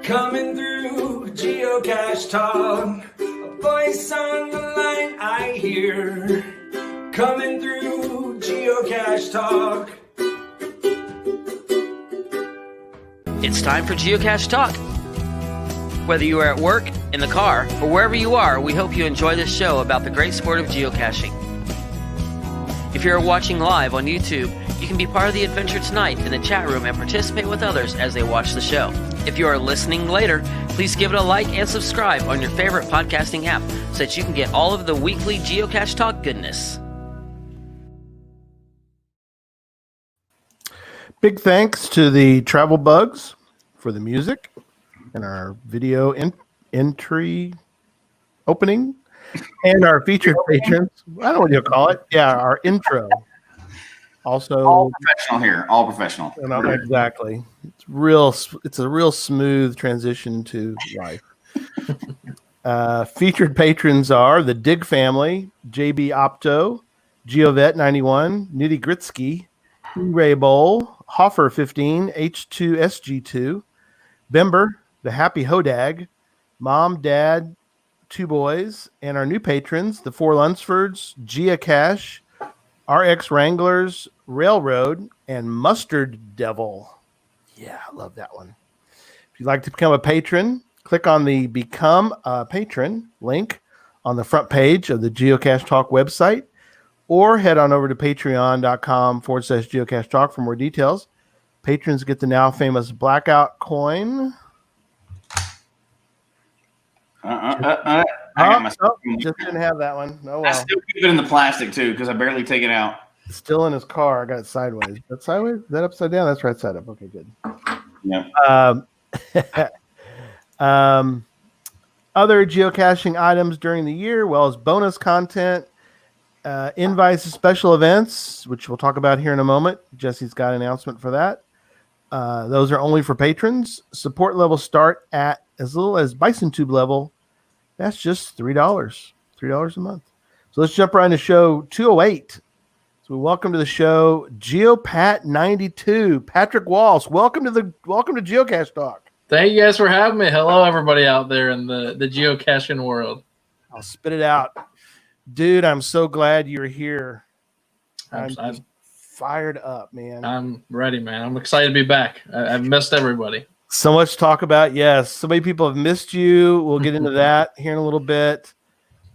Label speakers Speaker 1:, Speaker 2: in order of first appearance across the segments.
Speaker 1: Coming through Geocache Talk, a voice on the line I hear. Coming through Geocache Talk.
Speaker 2: It's time for Geocache Talk. Whether you are at work, in the car, or wherever you are, we hope you enjoy this show about the great sport of geocaching. If you're watching live on YouTube, you can be part of the adventure tonight in the chat room and participate with others as they watch the show. If you are listening later, please give it a like and subscribe on your favorite podcasting app so that you can get all of the weekly Geocache Talk goodness.
Speaker 3: Big thanks to the Travel Bugs for the music and our video entry opening and our featured patrons. I don't know what you call it. Yeah, our intro. Also,
Speaker 4: all professional here. All professional.
Speaker 3: Exactly. It's a real smooth transition to life. Featured patrons are the Dig family, JB Opto, Geopat91, Nitty Gritsky, Ray Bowl, Hoffer 15, H2SG2, Bember, the Happy Hodag, Mom, Dad, Two Boys, and our new patrons, the Four Lunsfords, Geocache, RX Wranglers, Railroad, and Mustard Devil. Yeah, I love that one. If you'd like to become a patron, click on the Become a Patron link on the front page of the Geocache Talk website, or head on over to patreon.com/Geocache Talk for more details. Patrons get the now famous Blackout coin.
Speaker 4: I got my
Speaker 3: just didn't have that one. Oh, well.
Speaker 4: I still keep it in the plastic too because I barely take it out.
Speaker 3: It's still in his car. I got it sideways. Is that sideways? Is that upside down? That's right side up. Okay, good.
Speaker 4: Yeah.
Speaker 3: Other geocaching items during the year, well as bonus content, invites to special events, which we'll talk about here in a moment. Jesse's got an announcement for that. Those are only for patrons. Support levels start at as little as Bison Tube level. That's just $3 a month. So let's jump right into show 208. So welcome to the show, Geopat92, Patrick Walsh. Welcome to Geocache Talk.
Speaker 5: Thank you guys for having me. Hello, everybody out there in the geocaching world.
Speaker 3: I'll spit it out, dude. I'm so glad you're here. I'm fired up, man.
Speaker 5: I'm ready, man. I'm excited to be back. I've missed everybody.
Speaker 3: So much to talk about. Yes, so many people have missed you. We'll get into that here in a little bit.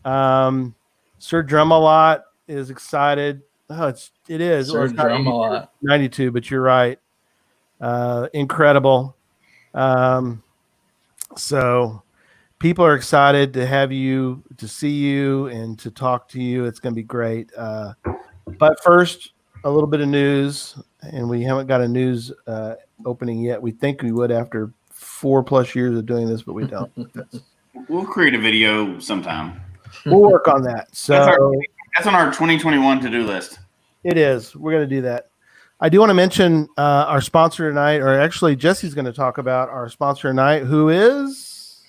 Speaker 3: Sir Drumalot is excited. Oh, it is.
Speaker 5: Sir Drumalot
Speaker 3: 92, but you're right. Incredible. So people are excited to have you, to see you, and to talk to you. It's going to be great. But first, a little bit of news, and we haven't got a news opening yet. We think we would after 4+ years of doing this, but we don't.
Speaker 4: We'll create a video sometime.
Speaker 3: We'll work on that. So
Speaker 4: that's on our 2021 to-do list. It
Speaker 3: is. We're going to do that. I do want to mention our sponsor tonight, or actually Jesse's going to talk about our sponsor tonight, who is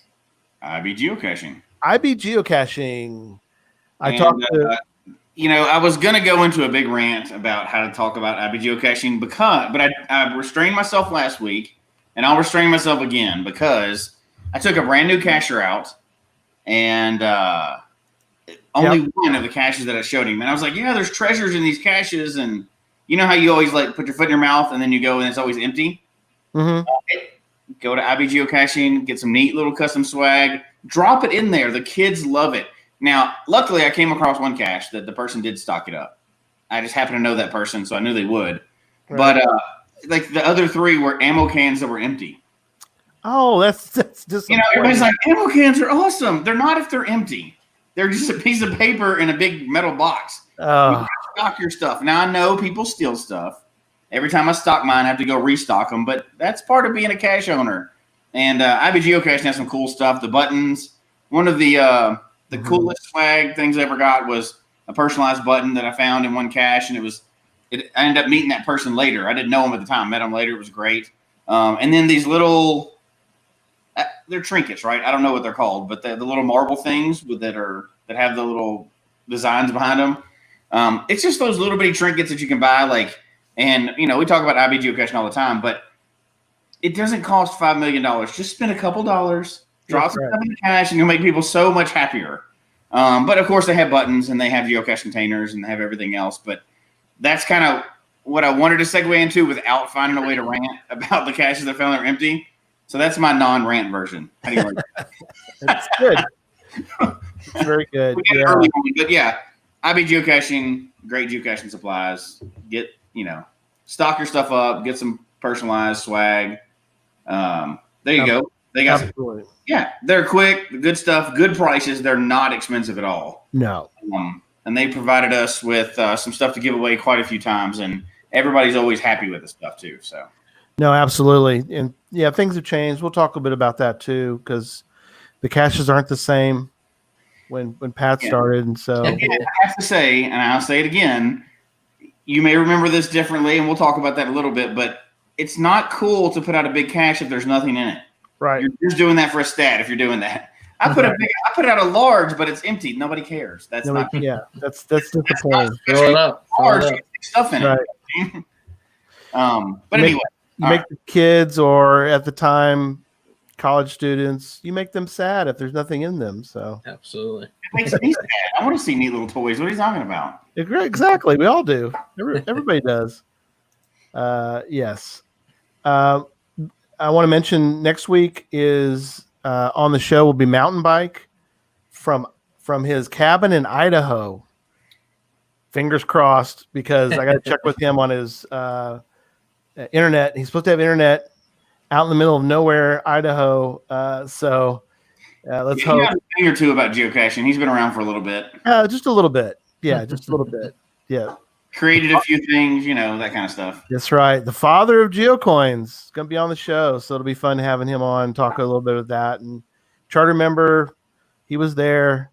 Speaker 4: IB Geocaching.
Speaker 3: IB Geocaching. I
Speaker 4: was going to go into a big rant about how to talk about IB Geocaching but I restrained myself last week, and I'll restrain myself again because I took a brand new cacher out, and only one of the caches that I showed him, and I was like, yeah, there's treasures in these caches, and you know how you always like put your foot in your mouth and then you go and it's always empty?
Speaker 3: Mm-hmm.
Speaker 4: Go to IB Geocaching, get some neat little custom swag, drop it in there. The kids love it. Now, luckily, I came across one cache that the person did stock it up. I just happened to know that person, so I knew they would. Right. But like the other three were ammo cans that were empty.
Speaker 3: Oh, that's just
Speaker 4: everybody's like, ammo cans are awesome. They're not if they're empty. They're just a piece of paper in a big metal box. You stock your stuff. Now, I know people steal stuff. Every time I stock mine, I have to go restock them, but that's part of being a cache owner. And IB Geocaching has some cool stuff. The buttons. One of the coolest swag things I ever got was a personalized button that I found in one cache, and I ended up meeting that person later. I didn't know him at the time. Met him later. It was great. And then these little they're trinkets, right? I don't know what they're called, but the little marble things that have the little designs behind them. It's just those little bitty trinkets that you can buy, and we talk about IB geocaching all the time, but it doesn't cost $5 million. Just spend a couple dollars, drop some
Speaker 3: right.
Speaker 4: stuff in cash, and you'll make people so much happier. But of course, they have buttons and they have geocache containers and they have everything else. But that's kind of what I wanted to segue into without finding a way to rant about the caches that I found that are empty. So that's my non-rant version. How do you like that?
Speaker 3: It's good. It's very good.
Speaker 4: We did it early on, but yeah, IB geocaching, great geocaching supplies. Get, stock your stuff up, get some personalized swag. There you go. They got
Speaker 3: Absolutely.
Speaker 4: Yeah, they're quick, good stuff, good prices. They're not expensive at all.
Speaker 3: No.
Speaker 4: And they provided us with some stuff to give away quite a few times, and everybody's always happy with the stuff too. So.
Speaker 3: No, absolutely. And yeah, things have changed. We'll talk a bit about that too, because the caches aren't the same when Pat started. And so
Speaker 4: I have to say, and I'll say it again, you may remember this differently, and we'll talk about that a little bit, but it's not cool to put out a big cache if there's nothing in it.
Speaker 3: Right.
Speaker 4: You're just doing that for a stat if you're doing that. I put out a large, but it's empty. Nobody cares. That's not.
Speaker 3: Yeah, that's the point.
Speaker 5: Fill it up.
Speaker 4: Large, you get stuff in it. But anyway.
Speaker 3: You make the kids, or at the time, college students, you make them sad if there's nothing in them. So
Speaker 5: Absolutely.
Speaker 4: It makes me sad. I want to see neat little toys. What are you talking about?
Speaker 3: exactly, we all do. Everybody does. Yes. I want to mention next week is on the show will be mountain bike from his cabin in Idaho. Fingers crossed, because I got to check with him on his internet. He's supposed to have internet out in the middle of nowhere, Idaho. Let's hope.
Speaker 4: He has a thing or two about geocaching. He's been around for a little bit.
Speaker 3: Just a little bit. Yeah, just a little bit. Yeah.
Speaker 4: Created a few things, that kind of stuff.
Speaker 3: That's right. The father of geocoins is going to be on the show, so it'll be fun having him on, talk a little bit of that. And charter member, he was there.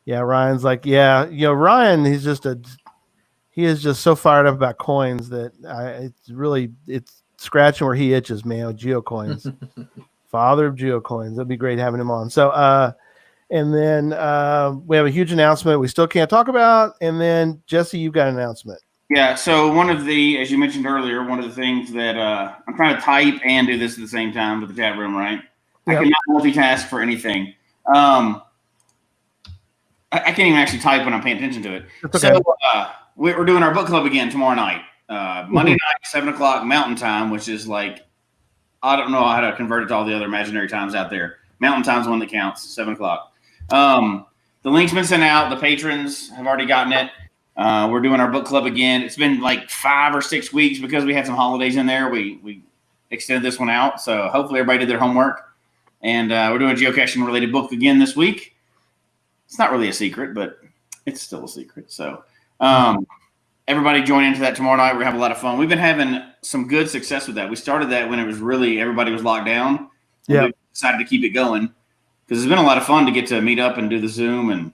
Speaker 3: Yeah, Ryan's like, Ryan, he is just so fired up about coins that it's scratching where he itches, man, with geocoins. Father of geocoins. That'd be great having him on. So, and then we have a huge announcement we still can't talk about. And then, Jesse, you've got an announcement.
Speaker 4: Yeah, so as you mentioned earlier, one of the things that I'm trying to type and do this at the same time with the chat room, right? Yep. I cannot multitask for anything. I can't even actually type when I'm paying attention to it. Okay. So we're doing our book club again tomorrow night. Monday night, 7 o'clock Mountain Time, which is like, I don't know how to convert it to all the other imaginary times out there. Mountain Time's the one that counts, 7 o'clock. The link's been sent out. The patrons have already gotten it. We're doing our book club again. It's been like 5 or 6 weeks because we had some holidays in there. We extended this one out. So hopefully everybody did their homework. And we're doing a geocaching related book again this week. It's not really a secret, but it's still a secret. So everybody join into that tomorrow night. We're going to have a lot of fun. We've been having some good success with that. We started that when it was really everybody was locked down. Yeah. We decided to keep it going because it's been a lot of fun to get to meet up and do the Zoom. And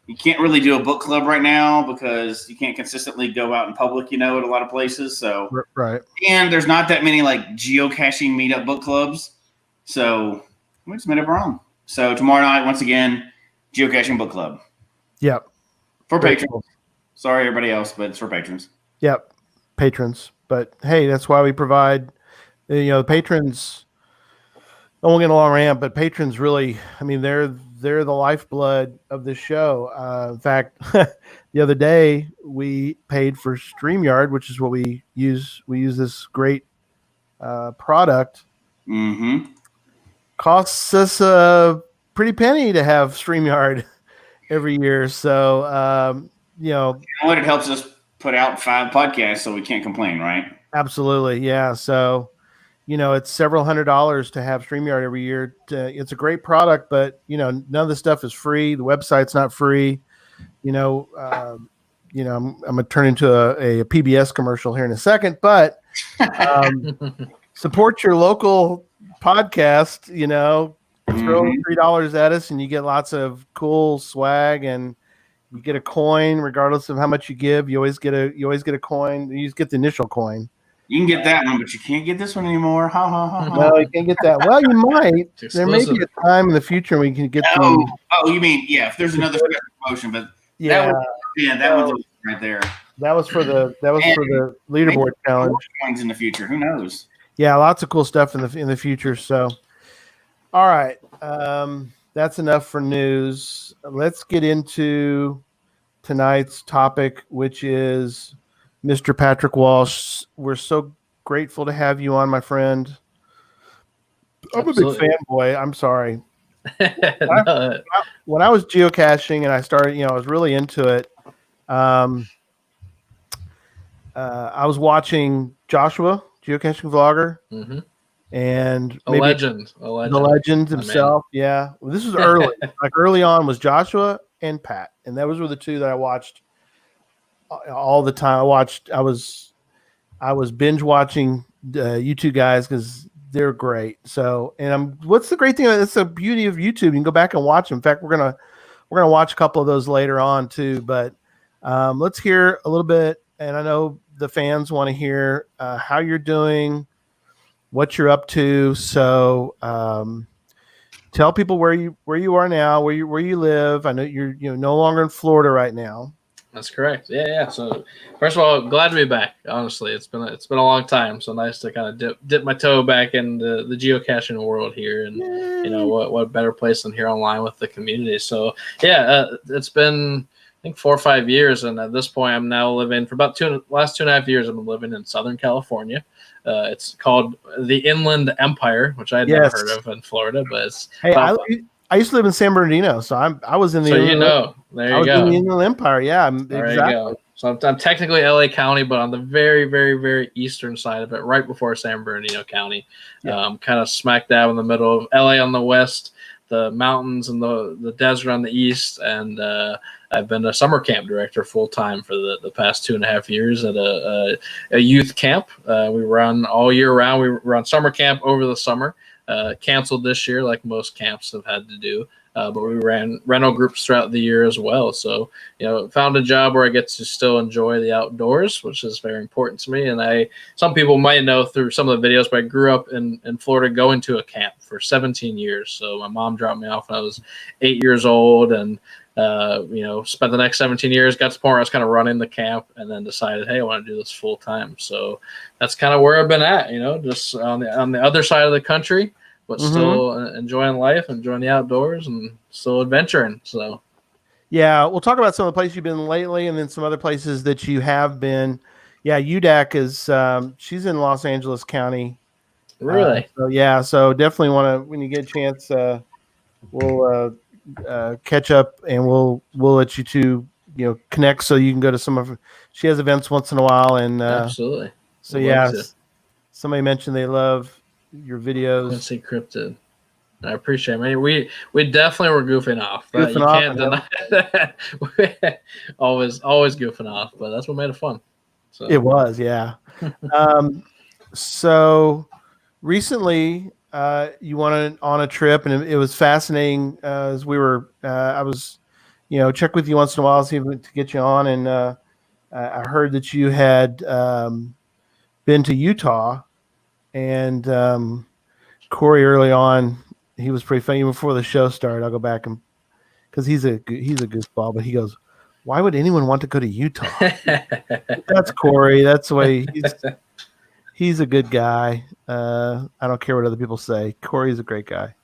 Speaker 4: you can't really do a book club right now because you can't consistently go out in public, at a lot of places. So
Speaker 3: right.
Speaker 4: And there's not that many like geocaching meetup book clubs. So we just made up our own. So tomorrow night, once again, geocaching book club.
Speaker 3: Yep.
Speaker 4: For patrons. Cool. Sorry, everybody else, but it's for patrons.
Speaker 3: Yep. Patrons. But hey, that's why we provide, the patrons. I won't get a long rant, but patrons really, they're the lifeblood of this show. In fact, the other day we paid for StreamYard, which is what we use. We use this great product.
Speaker 4: Mm-hmm.
Speaker 3: Costs us a pretty penny to have StreamYard every year. So,
Speaker 4: you know what? It helps us put out 5 podcasts, so we can't complain, right?
Speaker 3: Absolutely. Yeah. So, it's several $100s to have StreamYard every year. It's a great product, but, none of the stuff is free. The website's not free. I'm going to turn into a PBS commercial here in a second, but support your local podcast, throw $3 at us and you get lots of cool swag and you get a coin regardless of how much you give. You always get a coin. You just get the initial coin.
Speaker 4: You can get that one, but you can't get this one anymore. Ha ha ha.
Speaker 3: No, you can't get that. Well, you might. There may be a time in the future when we can get them.
Speaker 4: Oh, you mean if there's another special promotion, but that one's right there.
Speaker 3: That was for the leaderboard challenge.
Speaker 4: Coins in the future. Who knows?
Speaker 3: Yeah, lots of cool stuff in the future. So, all right, that's enough for news. Let's get into tonight's topic, which is Mr. Patrick Walsh. We're so grateful to have you on, my friend. I'm a big
Speaker 5: Absolutely.
Speaker 3: fanboy. I'm sorry.
Speaker 5: No,
Speaker 3: When I was geocaching and I started, I was really into it. I was watching Joshua, geocaching vlogger,
Speaker 5: mhm.
Speaker 3: and
Speaker 5: A
Speaker 3: maybe
Speaker 5: legend.
Speaker 3: the legend
Speaker 5: my man.
Speaker 3: himself. Yeah, well, this was early. Like early on was Joshua and Pat, and those were the two that I watched all the time. I was binge watching you two guys because they're great. So, and what's the great thing? It's the beauty of YouTube. You can go back and watch them. In fact, we're gonna watch a couple of those later on too. But let's hear a little bit. And I know the fans want to hear how you're doing, what you're up to. So tell people where you are now, where you live. I know you're no longer in Florida right now.
Speaker 5: That's correct. Yeah. So first of all, glad to be back. Honestly, it's been a long time. So nice to kind of dip my toe back in the geocaching world here, and what better place than here online with the community. So yeah, it's been I think 4 or 5 years, and at this point, I'm now living for about last 2.5 years. I've been living in Southern California. It's called the Inland Empire, which I had never heard of in Florida, but it's
Speaker 3: I used to live in San Bernardino, so I was in the
Speaker 5: there you go.
Speaker 3: In the Inland Empire. Yeah,
Speaker 5: there
Speaker 3: exactly.
Speaker 5: You go. So I'm technically LA County, but on the very, very, very eastern side of it, right before San Bernardino County. Yeah. Kind of smack dab in the middle of LA on the west, the mountains and the desert on the east, and I've been a summer camp director full time for the past 2.5 years at a youth camp. We run all year round. We run summer camp over the summer. Canceled this year, like most camps have had to do. But we ran rental groups throughout the year as well. So, found a job where I get to still enjoy the outdoors, which is very important to me. And some people might know through some of the videos, but I grew up in Florida going to a camp for 17 years. So my mom dropped me off when I was 8 years old, and spent the next 17 years, got to the point where I was kind of running the camp, and then decided, hey, I want to do this full time. So that's kind of where I've been at, just on the other side of the country, but still enjoying life, enjoying the outdoors, and still adventuring. So,
Speaker 3: yeah, we'll talk about some of the places you've been lately, and then some other places that you have been. Yeah, UDAC is she's in Los Angeles County.
Speaker 5: Really?
Speaker 3: So definitely when you get a chance, we'll catch up, and we'll let you two connect so you can go to some of. She has events once in a while, and
Speaker 5: absolutely.
Speaker 3: So somebody mentioned they love your videos.
Speaker 5: Let's see, Cryptid. I appreciate it. I mean, we definitely were goofing off. You can't deny that. always goofing off, but that's what made it fun. So.
Speaker 3: It was, yeah. So recently, you went on a trip, and it was fascinating. As we were, I was, check with you once in a while, see to get you on, and I heard that you had been to Utah, and Corey early on, he was pretty funny. Even before the show started, I'll go back and because he's a goofball, but he goes, "Why would anyone want to go to Utah?" That's Corey. That's the way he's a good guy. I don't care what other people say. Corey's a great guy,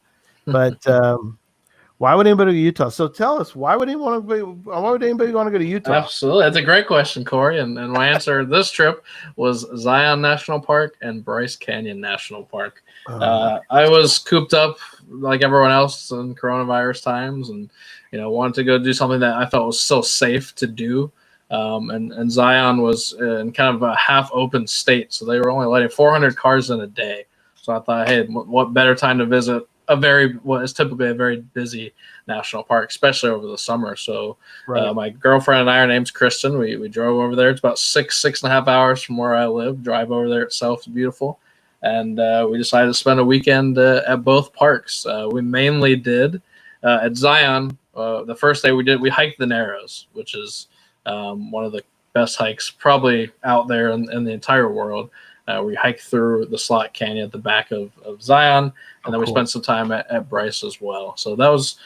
Speaker 3: but why would anybody go to Utah? So tell us, why would anybody want to go to Utah?
Speaker 5: Absolutely, that's a great question, Corey. And my answer this trip was Zion National Park and Bryce Canyon National Park. I was cooped up like everyone else in coronavirus times, and wanted to go do something that I felt was so safe to do. And Zion was in kind of a half-open state, so they were only letting 400 cars in a day. So I thought, hey, what better time to visit what is typically a very busy national park, especially over the summer. So my girlfriend and I, her name's Kristen. We drove over there. It's about 6.5 hours from where I live. Drive over there itself is beautiful. And we decided to spend a weekend at both parks. We mainly did at Zion. The first day we hiked the Narrows, which is one of the best hikes probably out there in the entire world. We hiked through the Slot Canyon at the back of Zion, and then we spent some time at Bryce as well. So that was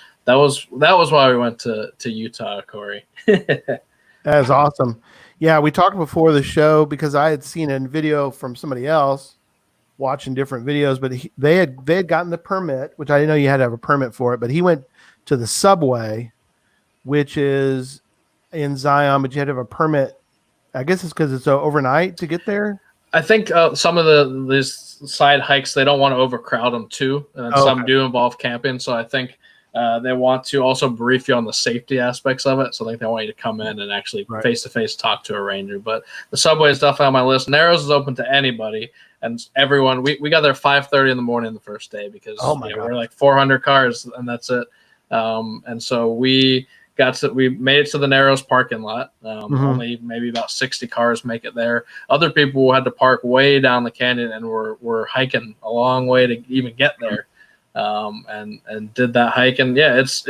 Speaker 5: why we went to Utah, Corey.
Speaker 3: That is awesome. Yeah, we talked before the show because I had seen a video from somebody else watching different videos, but they had gotten the permit, which I didn't know you had to have a permit for it. But he went to the subway, which is in Zion, but you had to have a permit. I guess it's because it's overnight to get there.
Speaker 5: I think some of these side hikes, they don't want to overcrowd them too, and some do involve camping. So I think they want to also brief you on the safety aspects of it. So I think they want you to come in and actually face-to-face talk to a ranger. But the subway is definitely on my list. Narrows is open to anybody and everyone. We got there 5:30 in the morning the first day because we're like 400 cars and that's it. And so we made it to the Narrows parking lot. Only maybe about 60 cars make it there. Other people had to park way down the canyon and were hiking a long way to even get there. And did that hike. And yeah, it's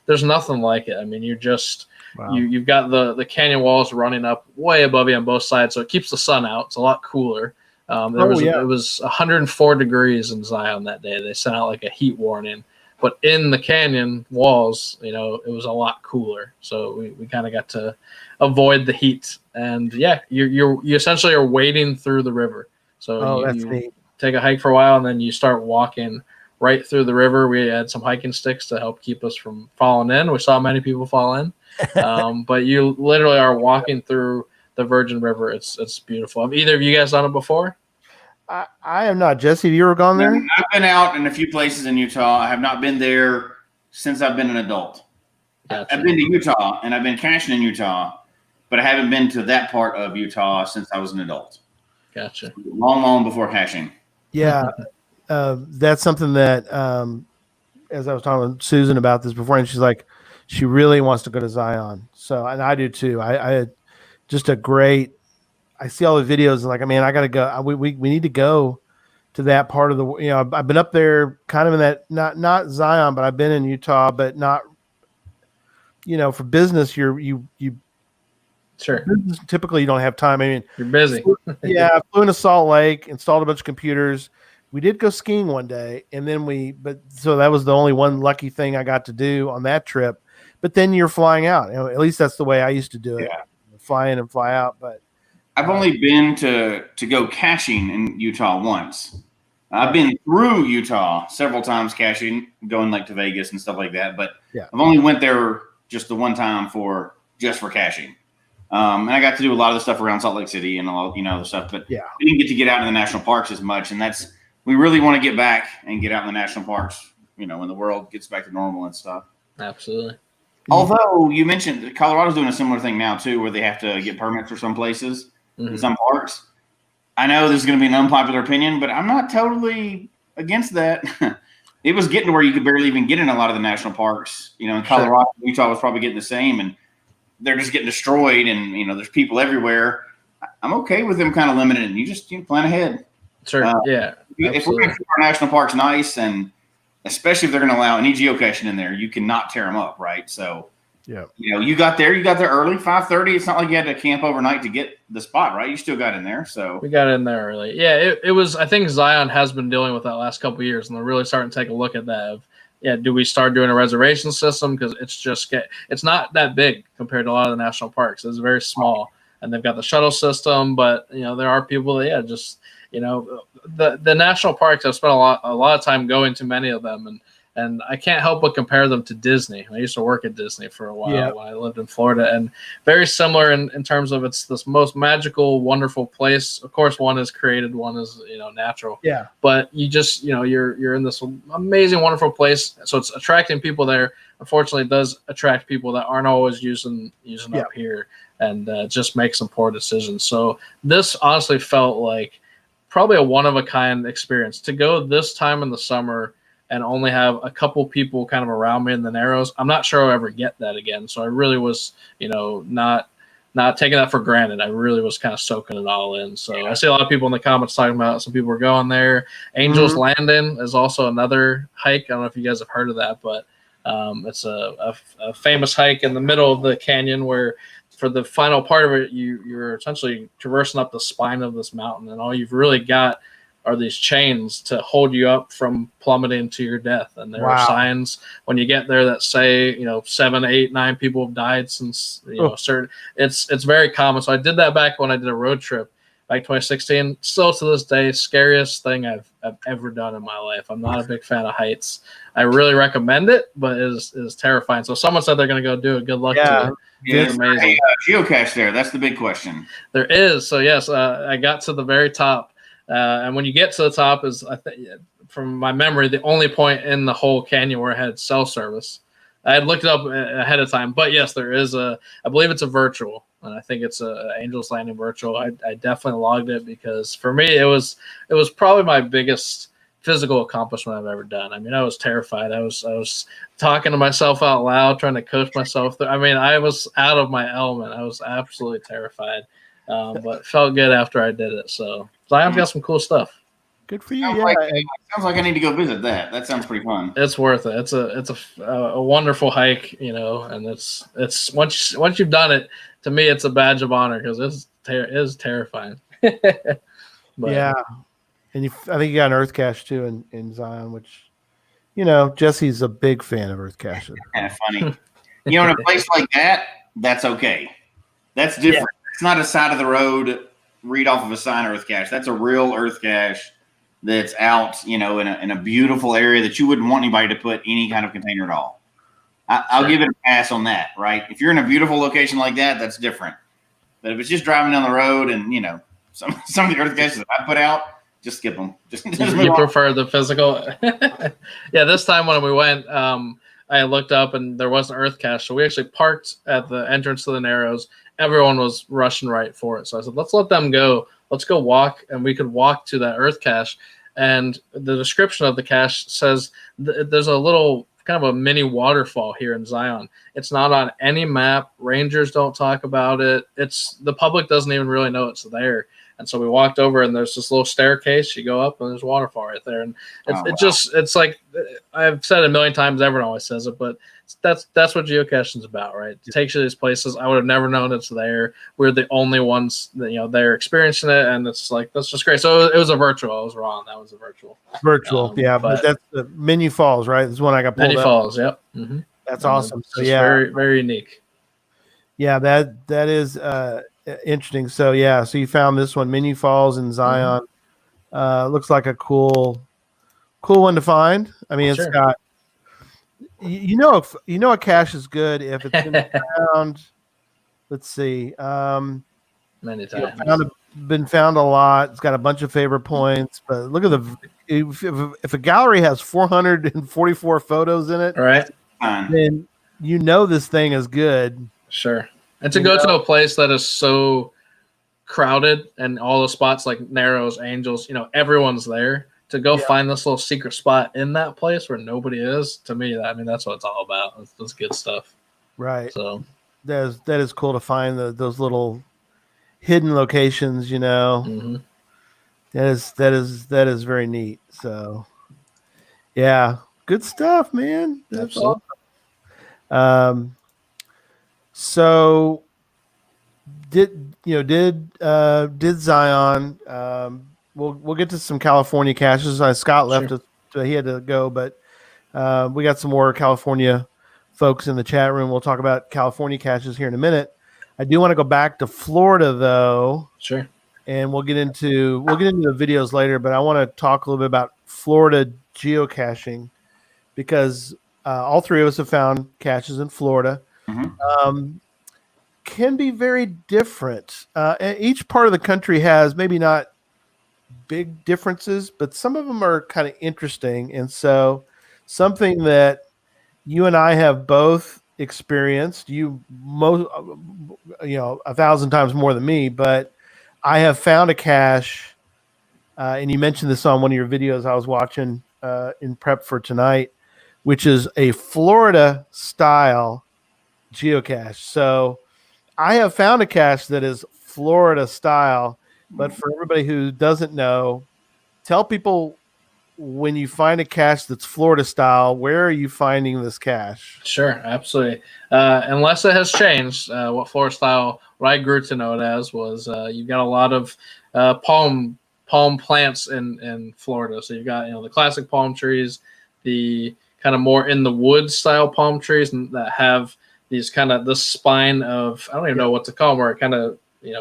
Speaker 5: there's nothing like it. I mean, you've got the canyon walls running up way above you on both sides. So it keeps the sun out. It's a lot cooler. It was 104 degrees in Zion that day. They sent out like a heat warning. But in the canyon walls, it was a lot cooler. So we kind of got to avoid the heat. And yeah, you essentially are wading through the river. So you take a hike for a while and then you start walking right through the river. We had some hiking sticks to help keep us from falling in. We saw many people fall in. But you literally are walking through the Virgin River. It's beautiful. Have either of you guys done it before?
Speaker 3: I am not. Jesse, have you ever gone there?
Speaker 4: I've been out in a few places in Utah. I have not been there since I've been an adult. Gotcha. I've been to Utah and I've been caching in Utah, but I haven't been to that part of Utah since I was an adult.
Speaker 5: Gotcha.
Speaker 4: Long before caching.
Speaker 3: Yeah. That's something that, as I was talking with Susan about this before, and she's like, she really wants to go to Zion. So, and I do too. I had just I see all the videos and like, man, I got to go. We need to go to that part of the, I've been up there kind of in that, not Zion, but I've been in Utah, but not, for business, you
Speaker 5: sure.
Speaker 3: Typically you don't have time. I mean,
Speaker 5: you're busy.
Speaker 3: I flew into Salt Lake, installed a bunch of computers. We did go skiing one day and then so that was the only one lucky thing I got to do on that trip. But then you're flying out. At least that's the way I used to do it. Yeah. Fly in and fly out. But
Speaker 4: I've only been to go caching in Utah once. I've been through Utah several times caching, going like to Vegas and stuff like that. But I've only went there just the one time for caching. And I got to do a lot of the stuff around Salt Lake City and all, the stuff. But we didn't get to get out in the national parks as much. And we really want to get back and get out in the national parks, when the world gets back to normal and stuff.
Speaker 5: Absolutely.
Speaker 4: Although you mentioned Colorado's doing a similar thing now too, where they have to get permits for some places. In some parks. I know this is going to be an unpopular opinion, but I'm not totally against that. It was getting to where you could barely even get in a lot of the national parks. In Colorado, Utah was probably getting the same, and they're just getting destroyed. And there's people everywhere. I'm okay with them kind of limited. You just plan ahead.
Speaker 5: Sure. Yeah.
Speaker 4: If we're going to keep our national parks nice, and especially if they're going to allow any geocaching in there, you cannot tear them up, right? So.
Speaker 3: Yeah.
Speaker 4: You got there early, 5:30. It's not like you had to camp overnight to get the spot, right? You still got in there. So
Speaker 5: we got in there early. Yeah, it was, I think Zion has been dealing with that last couple of years, and they're really starting to take a look at that. Do we start doing a reservation system? Because it's not that big compared to a lot of the national parks. It's very small. And they've got the shuttle system, but there are people that the national parks, I've spent a lot of time going to many of them, and I can't help but compare them to Disney. I used to work at Disney for a while when I lived in Florida, and very similar in terms of it's this most magical, wonderful place. Of course, one is created, one is natural. Yeah. But you just you're in this amazing, wonderful place, so it's attracting people there. Unfortunately, it does attract people that aren't always using up here, and just make some poor decisions. So this honestly felt like probably a one of a kind experience to go this time in the summer and only have a couple people kind of around me in the Narrows. I'm not sure I'll ever get that again. So I really was, not taking that for granted. I really was kind of soaking it all in. So I see a lot of people in the comments talking about some people were going there. Angels Landing is also another hike. I don't know if you guys have heard of that, but it's a famous hike in the middle of the canyon where for the final part of it, you're essentially traversing up the spine of this mountain, and all you've really got are these chains to hold you up from plummeting to your death. And there are signs when you get there that say, 7, 8, 9 people have died since, certain, it's very common. So I did that back when I did a road trip. back 2016. Still to this day, scariest thing I've ever done in my life. I'm not a big fan of heights. I really recommend it, but it is terrifying. So someone said they're going to go do it. Good luck to you.
Speaker 4: It's amazing. Geocache there. That's the big question.
Speaker 5: There is. So yes, I got to the very top, and when you get to the top is, I think, from my memory, the only point in the whole canyon where it had cell service. I had looked it up ahead of time, but yes, there is I believe it's a virtual, and I think it's a Angel's Landing virtual. I definitely logged it because for me it was probably my biggest physical accomplishment I've ever done. I mean, I was terrified. I was talking to myself out loud, trying to coach myself through. I mean, I was out of my element. I was absolutely terrified, but felt good after I did it. So Zion's got some cool stuff.
Speaker 3: Good for you.
Speaker 4: Sounds like I need to go visit that. That sounds pretty fun.
Speaker 5: It's worth it. It's a wonderful hike, and it's once you've done it, to me, it's a badge of honor because it is terrifying. But,
Speaker 3: yeah, and I think you got an earth cache too in Zion, which Jesse's a big fan of earth caches.
Speaker 4: Kind of funny. In a place like that, that's okay. That's different. Yeah. It's not a side of the road read off of a sign earth cache. That's a real earth cache that's out, in a beautiful area that you wouldn't want anybody to put any kind of container at all. I'll give it a pass on that, right? If you're in a beautiful location like that, that's different. But if it's just driving down the road and, some of the earth caches that I put out, just skip them. Just
Speaker 5: you prefer the physical? Yeah, this time when we went, I looked up and there was an earth cache. So we actually parked at the entrance to the Narrows. Everyone was rushing right for it. So I said, let's let them go. Let's go walk. And we could walk to that earth cache. And the description of the cache says there's a little kind of a mini waterfall here in Zion. It's not on any map. Rangers don't talk about it. The public doesn't even really know it's there. And so we walked over and there's this little staircase. You go up and there's a waterfall right there. And it's like, I've said it a million times, everyone always says it, but that's what geocaching is about, right? It takes you to these places. I would have never known it's there. We're the only ones that, they're experiencing it. And it's like, that's just great. So it was a virtual. I was wrong. That was a virtual.
Speaker 3: Yeah. But that's the Menu Falls, right? This is one I got pulled
Speaker 5: Menu
Speaker 3: up.
Speaker 5: Falls. Yep. Mm-hmm.
Speaker 3: That's awesome. So
Speaker 5: very, very unique.
Speaker 3: Yeah, that is interesting. So so you found this one, Menu Falls in Zion. Looks like a cool one to find. I mean, it's got a cache is good if it's been found. Let's see,
Speaker 5: many times.
Speaker 3: Been found a lot. It's got a bunch of favorite points. But look at if a gallery has 444 photos in it,
Speaker 5: right?
Speaker 3: Then this thing is good.
Speaker 5: Sure. And to go to a place that is so crowded and all the spots like Narrows, Angels, everyone's there. To go find this little secret spot in that place where nobody is, to me, that's what it's all about. That's good stuff.
Speaker 3: Right.
Speaker 5: So
Speaker 3: that is cool to find those little hidden locations,
Speaker 5: Mm-hmm.
Speaker 3: That is very neat. So yeah, good stuff, man. That's awesome. So did Zion? We'll get to some California caches. Scott left us; he had to go, but we got some more California folks in the chat room. We'll talk about California caches here in a minute. I do want to go back to Florida though.
Speaker 5: Sure.
Speaker 3: And we'll get into the videos later, but I want to talk a little bit about Florida geocaching because all three of us have found caches in Florida.
Speaker 4: Mm-hmm.
Speaker 3: Can be very different. Each part of the country has maybe not big differences, but some of them are kind of interesting. And so something that you and I have both experienced, you 1,000 times more than me, but I have found a cache, and you mentioned this on one of your videos I was watching in prep for tonight, which is a Florida style geocache. So I have found a cache that is Florida style, but for everybody who doesn't know, tell people when you find a cache that's Florida style, where are you finding this cache?
Speaker 5: Sure, absolutely. Unless it has changed, what Florida style, what I grew to know it as was you've got a lot of palm plants in Florida. So you've got the classic palm trees, the kind of more in the wood style palm trees that have these kind of this spine of, I don't even know what to call them, where it kind of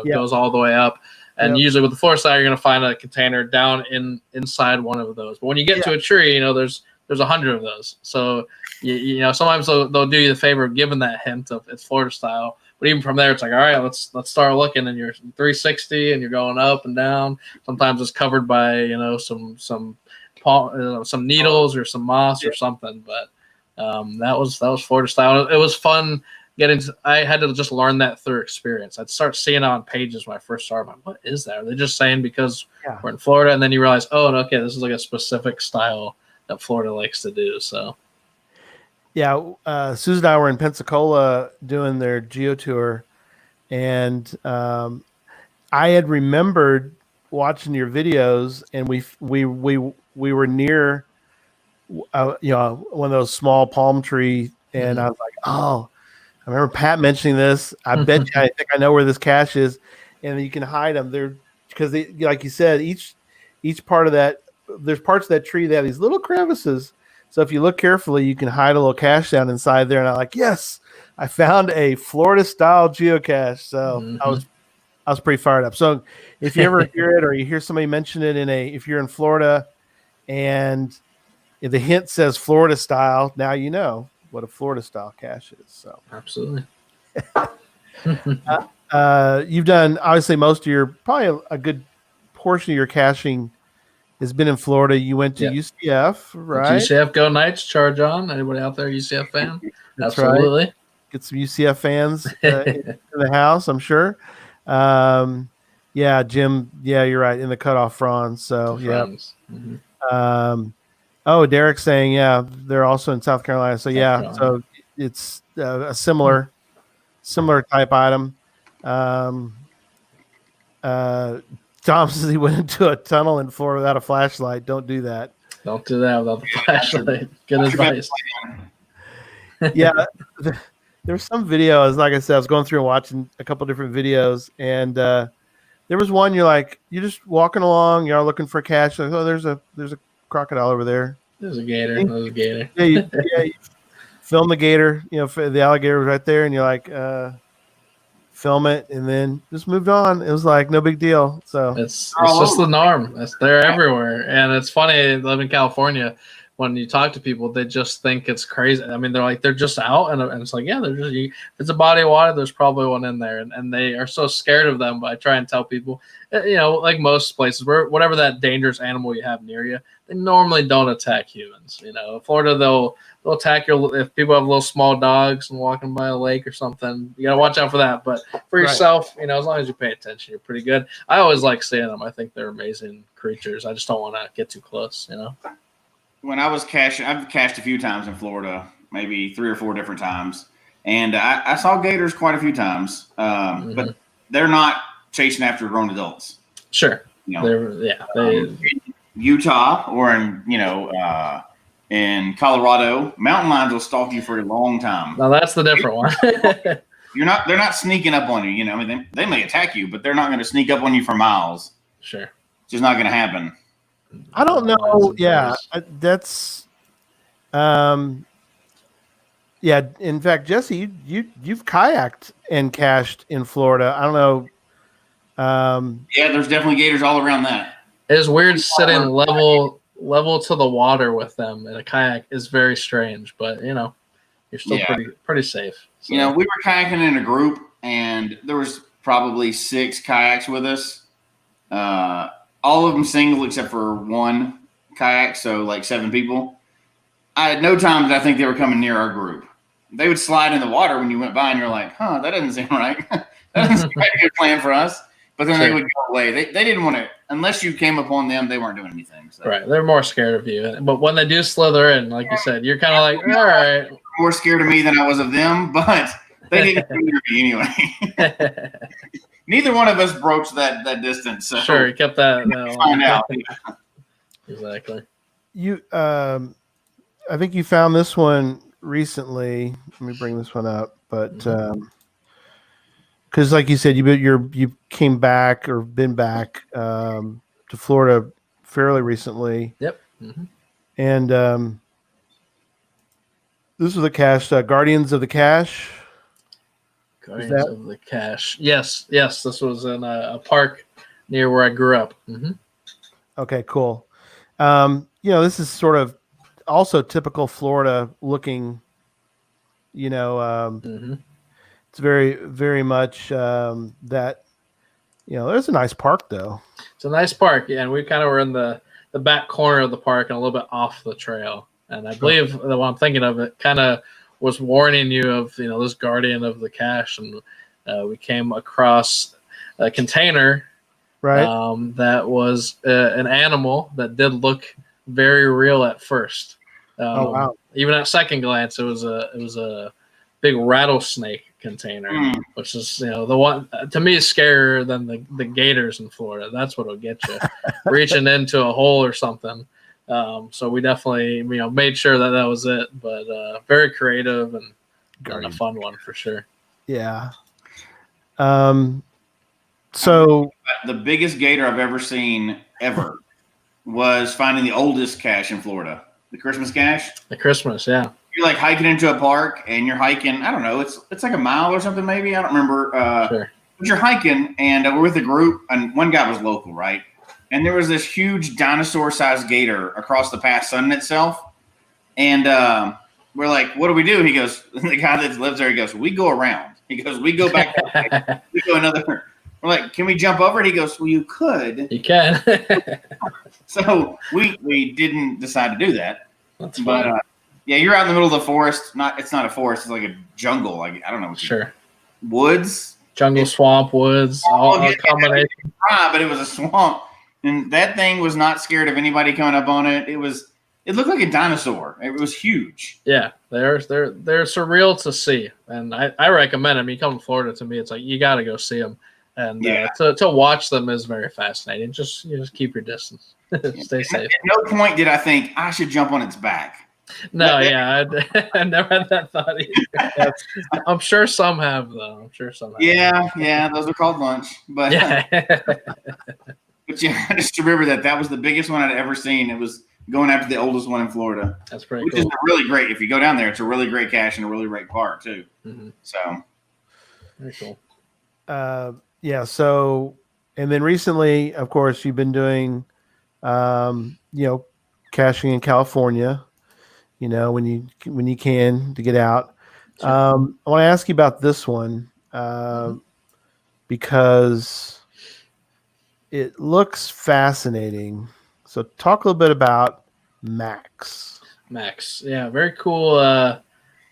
Speaker 5: goes all the way up. And usually with the Florida style, you're going to find a container down inside one of those. But when you get to a tree, there's 100 of those. So sometimes they'll do you the favor of giving that hint of it's Florida style. But even from there, it's like, all right, let's start looking, and you're 360, and you're going up and down. Sometimes it's covered by some needles or some moss or something. But that was Florida style. It was fun I had to just learn that through experience. I'd start seeing it on pages when I first started. I'm like, what is that? Are they just saying because we're in Florida? And then you realize, oh, okay, this is like a specific style that Florida likes to do. So.
Speaker 3: Yeah, Susan and I were in Pensacola doing their geo tour, and I had remembered watching your videos, and we were near, one of those small palm tree, and I was like, oh, I remember Pat mentioning this. I bet you, I think I know where this cache is, and you can hide them there because like you said, each part of that, there's parts of that tree that have these little crevices. So if you look carefully, you can hide a little cache down inside there. And I'm like, yes, I found a Florida style geocache. So I was pretty fired up. So if you ever hear it or you hear somebody mention it if you're in Florida and if the hint says Florida style, now you know what a Florida style cache is. So
Speaker 5: absolutely.
Speaker 3: You've done obviously probably a good portion of your caching has been in Florida. You went to UCF, right?
Speaker 5: UCF Go Knights, charge on. Anybody out there UCF fan?
Speaker 3: That's
Speaker 5: absolutely.
Speaker 3: Right. Get some UCF fans in the house, I'm sure. Yeah, Jim. Yeah, you're right. In the cutoff fronds. So yeah. Derek's saying they're also in South Carolina. So so it's a similar type item. Tom says he went into a tunnel in Florida without a flashlight. Don't do that.
Speaker 5: Don't do that without the flashlight. Good advice.
Speaker 3: Yeah, there was some videos. Like I said, I was going through and watching a couple different videos, and there was one you're just walking along, you're looking for a cache. Like, oh, there's a crocodile over there.
Speaker 5: There's a gator. There's a gator.
Speaker 3: You film the gator. The alligator was right there, and you're like. Film it and then just moved on. It was like no big deal. So
Speaker 5: it's just the norm. They're everywhere. And it's funny, I live in California. When you talk to people, they just think it's crazy. I mean, they're just out, and it's like, they're just. If it's a body of water, there's probably one in there, and they are so scared of them. But I try and tell people, like most places, whatever that dangerous animal you have near you, they normally don't attack humans. Florida, they'll attack if people have little small dogs and walking by a lake or something. You gotta watch out for that. But for yourself, as long as you pay attention, you're pretty good. I always like seeing them. I think they're amazing creatures. I just don't want to get too close.
Speaker 4: When I was caching, I've cached a few times in Florida, maybe 3 or 4 different times, and I saw gators quite a few times. But they're not chasing after grown adults.
Speaker 5: Sure.
Speaker 4: Utah or in Colorado, mountain lions will stalk you for a long time.
Speaker 5: Now that's the different one.
Speaker 4: They're not sneaking up on you. I mean, they may attack you, but they're not going to sneak up on you for miles.
Speaker 5: Sure.
Speaker 4: It's just not going to happen.
Speaker 3: I don't know. Yeah, that's. In fact, Jesse, you've kayaked and cached in Florida. I don't know.
Speaker 4: There's definitely gators all around that.
Speaker 5: It's weird sitting level to the water with them in a kayak is very strange, but you're still pretty safe. So.
Speaker 4: We were kayaking in a group, and there was probably 6 kayaks with us. All of them single except for one kayak, so like 7 people. I had no time that I think they were coming near our group. They would slide in the water when you went by, and you're like, that doesn't seem right. That doesn't seem like a good plan for us. But then they would go away. They didn't want to, unless you came upon them, they weren't doing anything. So.
Speaker 5: Right. They're more scared of you. But when they do slither in, like you said, you're kind of like, all right.
Speaker 4: More scared of me than I was of them, but they didn't come near me anyway. Neither one of us broached that distance. So
Speaker 5: sure, you kept that.
Speaker 4: Find out.
Speaker 5: Exactly.
Speaker 3: I think you found this one recently. Let me bring this one up, but because, like you said, you came back or been back to Florida fairly recently.
Speaker 5: Yep. Mm-hmm.
Speaker 3: And this was a cache, Guardians of the Cache.
Speaker 5: Guardians of the Cache. Yes. This was in a park near where I grew up. Mm-hmm.
Speaker 3: Okay, cool. This is sort of also typical Florida looking.
Speaker 5: Mm-hmm.
Speaker 3: It's very, very much that. There's a nice park though.
Speaker 5: It's a nice park, yeah, and we kind of were in the back corner of the park and a little bit off the trail. And I believe that what I'm thinking of, it kind of was warning you of this guardian of the cache, and we came across a container,
Speaker 3: Right.
Speaker 5: that was an animal that did look very real at first.
Speaker 3: Oh wow!
Speaker 5: Even at second glance, it was a big rattlesnake container, which is the one to me is scarier than the gators in Florida. That's what'll get you reaching into a hole or something. So we definitely made sure that was it, but very creative and a fun one for sure.
Speaker 3: Yeah. So
Speaker 4: the biggest gator I've ever seen was finding the oldest cache in Florida, the Christmas cache.
Speaker 5: The Christmas, yeah.
Speaker 4: You're like hiking into a park and you're hiking, I don't know, it's like a mile or something maybe. I don't remember.
Speaker 5: Sure.
Speaker 4: But you're hiking and we're with a group and one guy was local, right? And there was this huge dinosaur-sized gator across the path sunning itself. And we're like, what do we do? He goes, the guy that lives there, he goes, we go around. He goes, we go back. We go another. We're like, can we jump over it? He goes, well, you could.
Speaker 5: You can.
Speaker 4: So we didn't decide to do that.
Speaker 5: That's fun.
Speaker 4: But yeah, you're out in the middle of the forest. It's not a forest. It's like a jungle. Like I don't know.
Speaker 5: Sure.
Speaker 4: Woods.
Speaker 5: Jungle, swamp, woods, all combination.
Speaker 4: But it was a swamp, and that thing was not scared of anybody coming up on it. It looked like a dinosaur. It was huge.
Speaker 5: Yeah, they're surreal to see, and I recommend them. You come to Florida, to me, it's like you got to go see them, and to watch them is very fascinating. Just keep your distance, stay safe.
Speaker 4: At no point did I think I should jump on its back.
Speaker 5: No, I never had that thought either. I'm sure some have, though. I'm sure some have.
Speaker 4: Yeah, those are called lunch. But but yeah, I just remember that was the biggest one I'd ever seen. It was going after the oldest one in Florida.
Speaker 5: That's pretty
Speaker 4: cool. Which is really great. If you go down there, it's a really great cache and a really great park too.
Speaker 5: Mm-hmm.
Speaker 4: So
Speaker 5: very cool.
Speaker 3: Yeah. So, and then recently, of course, you've been doing, caching in California. When you can to get out.
Speaker 5: Sure.
Speaker 3: I want to ask you about this one because it looks fascinating. So talk a little bit about Max.
Speaker 5: Max, yeah, very cool.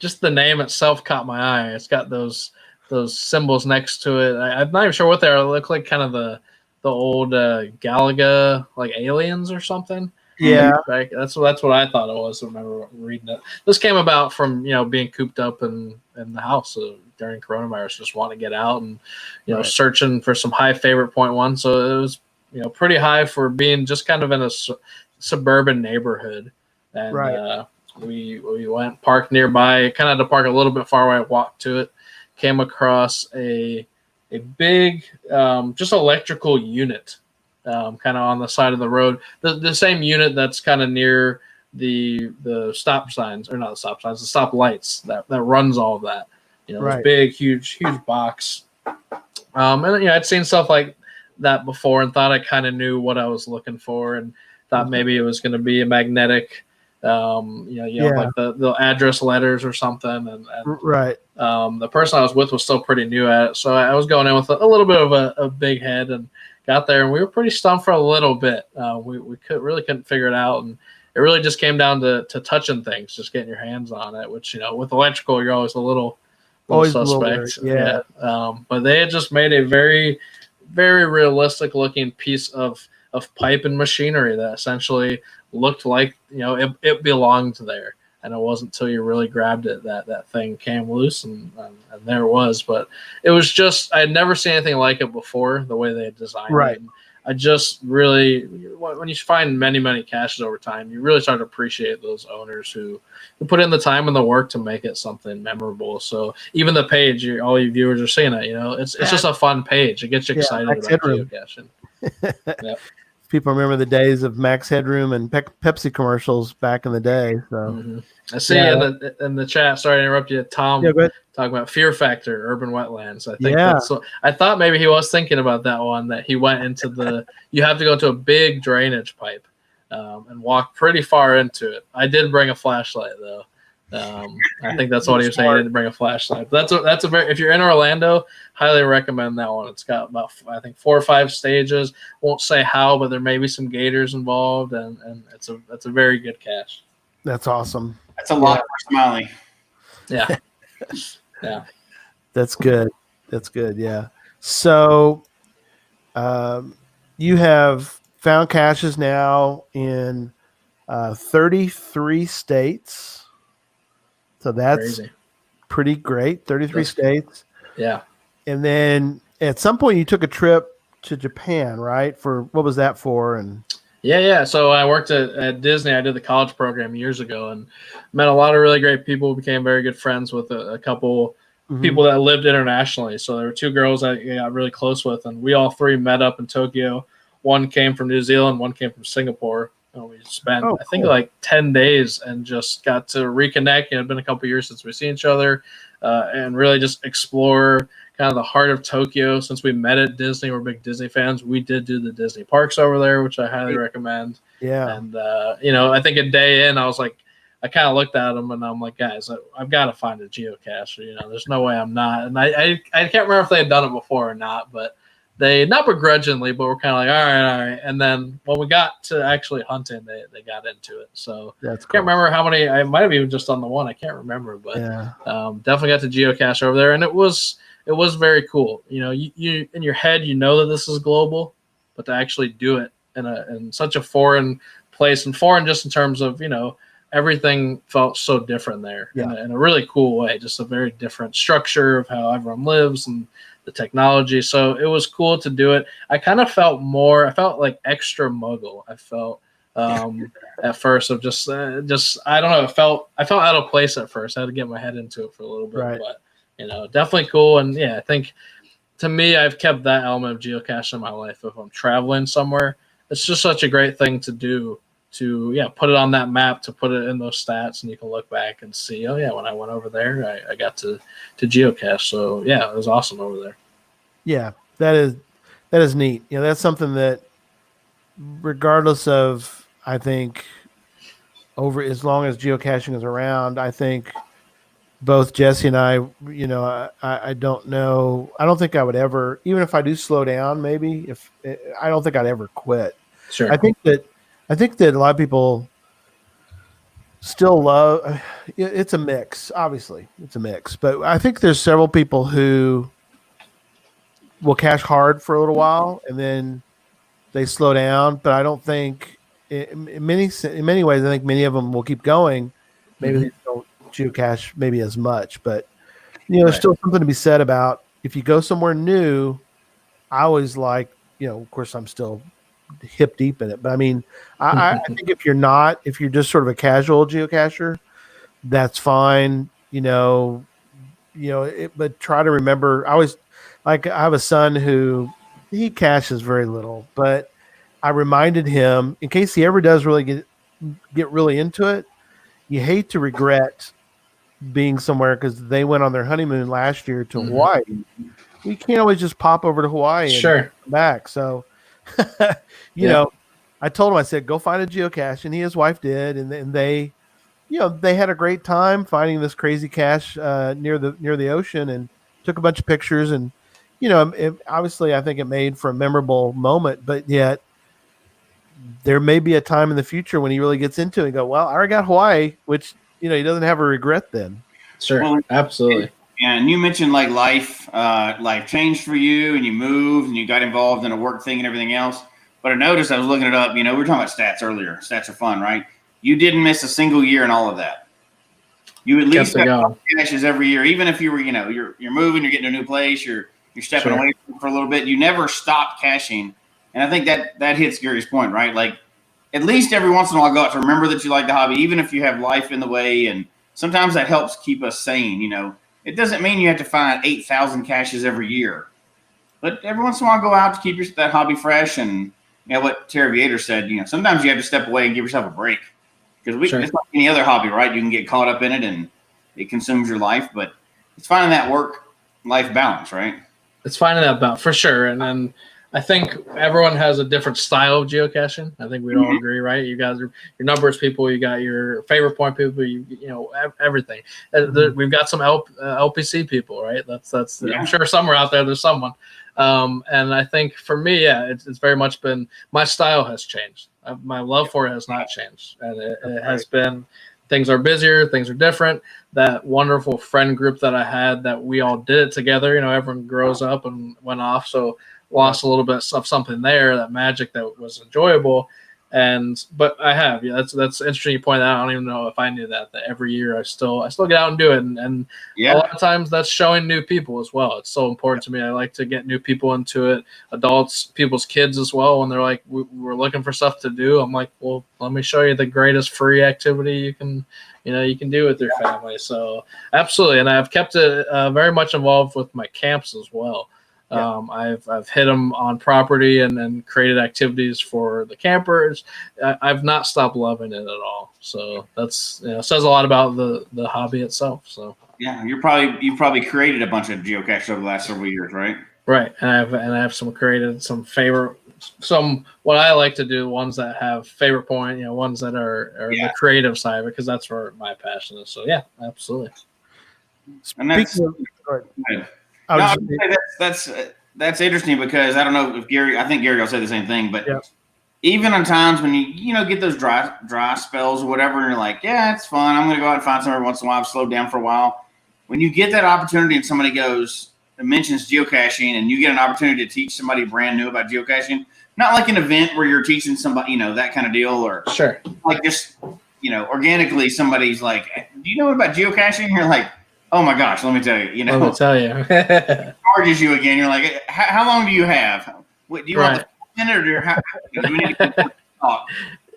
Speaker 5: Just the name itself caught my eye. It's got those symbols next to it. I'm not even sure what they are. They look like kind of the old Galaga, like aliens or something.
Speaker 3: Yeah,
Speaker 5: that's what I thought it was. I remember reading it. This came about from being cooped up in the house during coronavirus, just wanting to get out and searching for some high favorite point one. So it was pretty high for being just kind of in a suburban neighborhood, and we went parked nearby. Kind of had to park a little bit far away. Walked to it, came across a big just electrical unit. Kind of on the side of the road, the same unit that's kind of near the stop signs, or not the stop signs, the stop lights that runs all of that. This big, huge box. And I'd seen stuff like that before and thought I kind of knew what I was looking for, and thought maybe it was going to be a magnetic, like the address letters or something. And the person I was with was still pretty new at it, so I was going in with a little bit of a big head and got there, and we were pretty stumped for a little bit. We couldn't figure it out, and it really just came down to touching things, just getting your hands on it. Which with electrical, you're always a little suspect. But they had just made a very, very realistic looking piece of pipe and machinery that essentially looked like it belonged there. And it wasn't until you really grabbed it that thing came loose, and there it was. But it was just, I had never seen anything like it before, the way they had designed it. And I just really, when you find many, many caches over time, you really start to appreciate those owners who put in the time and the work to make it something memorable. So even the page, all you viewers are seeing it, it's just a fun page. It gets you excited about geocaching.
Speaker 3: people remember the days of Max Headroom and Pepsi commercials back in the day. So
Speaker 5: I see in the chat. Sorry to interrupt you, Tom.
Speaker 3: Yeah, go ahead.
Speaker 5: Talking about Fear Factor, urban wetlands. I think
Speaker 3: Yeah.
Speaker 5: that's. So, I thought maybe he was thinking about that one. That he went into the. You have to go to a big drainage pipe, and walk pretty far into it. I did bring a flashlight though. I think that's what he was saying. He didn't bring a flashlight. But that's a very. If you're in Orlando, highly recommend that one. It's got about I think 4 or 5 stages. Won't say how, but there may be some gators involved, and it's a very good cache.
Speaker 3: That's awesome.
Speaker 4: That's a lot for Smiley.
Speaker 5: Yeah. Yeah.
Speaker 3: That's good. That's good. Yeah. So, you have found caches now in 33 states. So that's
Speaker 5: crazy.
Speaker 3: Pretty great. 33 states.
Speaker 5: Yeah.
Speaker 3: And then at some point you took a trip to Japan, right? For what was that for? And
Speaker 5: Yeah. So I worked at Disney. I did the college program years ago and met a lot of really great people. Became very good friends with a couple people that lived internationally. So there were 2 girls I got really close with, and we all 3 met up in Tokyo. One came from New Zealand, one came from Singapore. And we spent, I think, like 10 days and just got to reconnect. It had been a couple of years since we've seen each other, and really just explore kind of the heart of Tokyo. Since we met at Disney, we're big Disney fans. We did do the Disney parks over there, which I highly recommend.
Speaker 3: Yeah.
Speaker 5: And, I think a day in, I was like, I kind of looked at them and I'm like, guys, I've got to find a geocache. There's no way I'm not. And I can't remember if they had done it before or not, but they, not begrudgingly, but we're kind of like, all right. And then when we got to actually hunting, they got into it. So
Speaker 3: that's cool.
Speaker 5: Can't remember how many. I might have even just done the one. I can't remember, but definitely got to geocache over there, and it was very cool. You in your head, that this is global, but to actually do it in such a foreign place, and foreign just in terms of everything felt so different there in a really cool way. Just a very different structure of how everyone lives and the technology. So it was cool to do it. I felt like extra muggle. I felt at first of just I don't know. I felt out of place at first. I had to get my head into it for a little bit, but definitely cool. And I think to me, I've kept that element of geocaching in my life. If I'm traveling somewhere, it's just such a great thing to do. To put it on that map, to put it in those stats, and you can look back and see, when I went over there, I got to geocache. So it was awesome over there.
Speaker 3: Yeah, that is neat. That's something that, regardless of, I think, over as long as geocaching is around, I think both Jesse and I don't know. I don't think I would ever, even if I do slow down, maybe I don't think I'd ever quit.
Speaker 5: Sure.
Speaker 3: I think that a lot of people still love. It's a mix. Obviously, it's a mix. But I think there's several people who will cache hard for a little while and then they slow down. But I don't think, in many ways, I think many of them will keep going. Maybe they don't geocache maybe as much, but there's still something to be said about if you go somewhere new. I always like, of course, I'm still hip deep in it, but I mean, I think if you're just sort of a casual geocacher, that's fine. But try to remember. I have a son who he caches very little, but I reminded him in case he ever does really get really into it. You hate to regret being somewhere because they went on their honeymoon last year to Hawaii. We can't always just pop over to Hawaii and come back. So. I told him, I said, go find a geocache, and he and his wife did, and they had a great time finding this crazy cache near the ocean, and took a bunch of pictures, and obviously I think it made for a memorable moment, but yet there may be a time in the future when he really gets into it and go, well, I already got Hawaii, which he doesn't have a regret then.
Speaker 5: Sure, well, absolutely.
Speaker 4: And you mentioned like life changed for you, and you moved, and you got involved in a work thing and everything else. But I noticed, I was looking it up. We were talking about stats earlier. Stats are fun, right? You didn't miss a single year in all of that. You at least got caches every year, even if you were, you're moving, you're getting to a new place, you're stepping away for a little bit. You never stopped caching, and I think that hits Gary's point, right? Like, at least every once in a while, go out to remember that you like the hobby, even if you have life in the way, and sometimes that helps keep us sane. It doesn't mean you have to find 8,000 caches every year, but every once in a while, go out to keep that hobby fresh and, what Terry Viator said, sometimes you have to step away and give yourself a break. Because it's like any other hobby, right? You can get caught up in it and it consumes your life, but it's finding that work-life balance, right?
Speaker 5: It's finding that balance for sure. And then I think everyone has a different style of geocaching. I think we all agree, right? You guys are your numbers people, you got your favorite point people, everything. We've got some LPC people, right? That's I'm sure somewhere out there there's someone. And I think for me, it's very much been my style has changed. My love for it has not changed, and it has been. Things are busier, things are different. That wonderful friend group that I had, that we all did it together. Everyone grows up and went off, so lost a little bit of something there. That magic that was enjoyable. But I have, that's interesting you point out. I don't even know if I knew that every year I still get out and do it, and a lot of times that's showing new people as well. It's so important to me. I like to get new people into it, adults, people's kids as well. When they're like, we're looking for stuff to do, I'm like, well, let me show you the greatest free activity you can do with your family. So absolutely, and I've kept it very much involved with my camps as well. I've hit them on property and then created activities for the campers. I've not stopped loving it at all. So that's says a lot about the hobby itself. So
Speaker 4: you've probably created a bunch of geocaches over the last several years, right?
Speaker 5: Right, and I have created some favorite. Some what I like to do, ones that have favorite point, ones that are the creative side, because that's where my passion is. So yeah, absolutely.
Speaker 4: And that's interesting, because I don't know if Gary. I think Gary will say the same thing. But even on times when you get those dry spells or whatever, and you're like, yeah, it's fun. I'm gonna go out and find somewhere once in a while. I've slowed down for a while. When you get that opportunity and somebody mentions geocaching, and you get an opportunity to teach somebody brand new about geocaching, not like an event where you're teaching somebody, that kind of deal, or like just organically somebody's like, do you know about geocaching? And you're like, oh my gosh, let me tell you,
Speaker 5: Let me tell you.
Speaker 4: charges you again. You're like, how long do you have? Do you want the minute, or do we need to talk?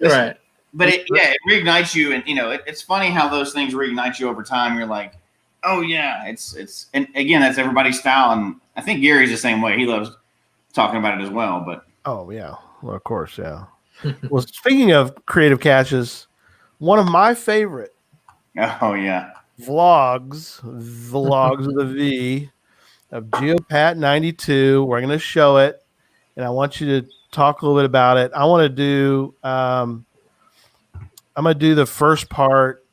Speaker 5: Right.
Speaker 4: But it reignites you, and it's funny how those things reignite you over time. You're like, oh yeah, it's and again, that's everybody's style, and I think Gary's the same way. He loves talking about it as well. But
Speaker 3: well, of course, yeah. Well, speaking of creative caches, one of my favorite vlogs with a V, of Geopat92. We're going to show it, and I want you to talk a little bit about it. I want to do I'm going to do the first part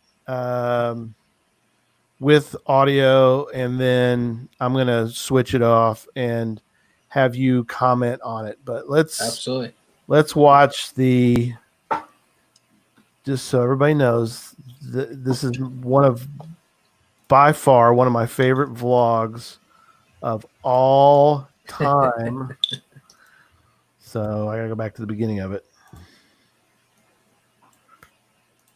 Speaker 3: with audio, and then I'm going to switch it off and have you comment on it. But let's watch just so everybody knows, this is by far one of my favorite vlogs of all time. So I gotta go back to the beginning of it.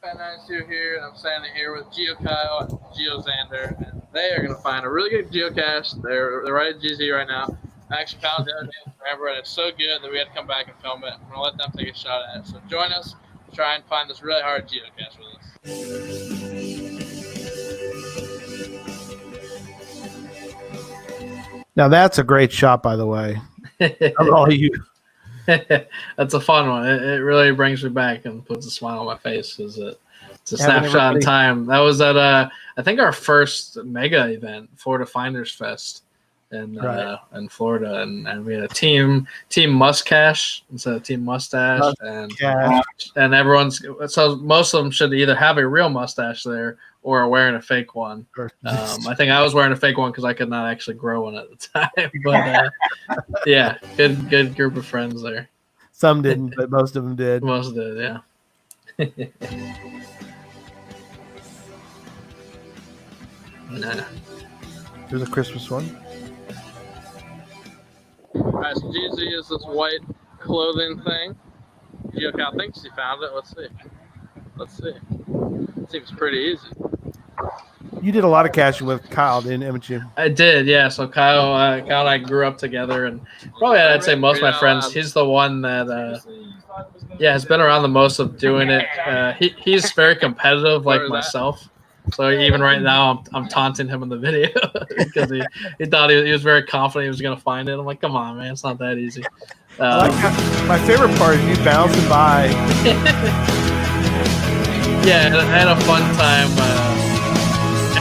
Speaker 5: Geopat92 here, and I'm standing here with Kyle and Xander, and they are going to find a really good geocache. They're right at GZ right now. I actually found it forever, and it's so good that we had to come back and film it. I'm going to let them take a shot at it. So join us to try and find this really hard geocache with us.
Speaker 3: Now that's a great shot, by the way. All you.
Speaker 5: That's a fun one. It really brings me back and puts a smile on my face, because it's a snapshot in time. That was at I think our first mega event, Florida Finders Fest in Florida, and we had a team must cache instead of team mustache, and everyone's, so most of them should either have a real mustache there or are wearing a fake one. I think I was wearing a fake one because I could not actually grow one at the time. But yeah, good group of friends there.
Speaker 3: Some didn't, but most of them did.
Speaker 5: Most did, yeah. Nah.
Speaker 3: Here's a Christmas one.
Speaker 5: All right, so GZ is this white clothing thing. Geocal thinks he found it. Let's see. Seems pretty easy.
Speaker 3: You did a lot of caching with Kyle, didn't you?
Speaker 5: I did, yeah. So Kyle and I grew up together, and probably I'd say most of my friends. He's the one that, has been around the most of doing it. He's very competitive, like myself. So even right now, I'm taunting him in the video because he thought he was very confident he was going to find it. I'm like, come on, man, it's not that easy.
Speaker 3: I like my favorite part is you bouncing by.
Speaker 5: Yeah, I had a fun time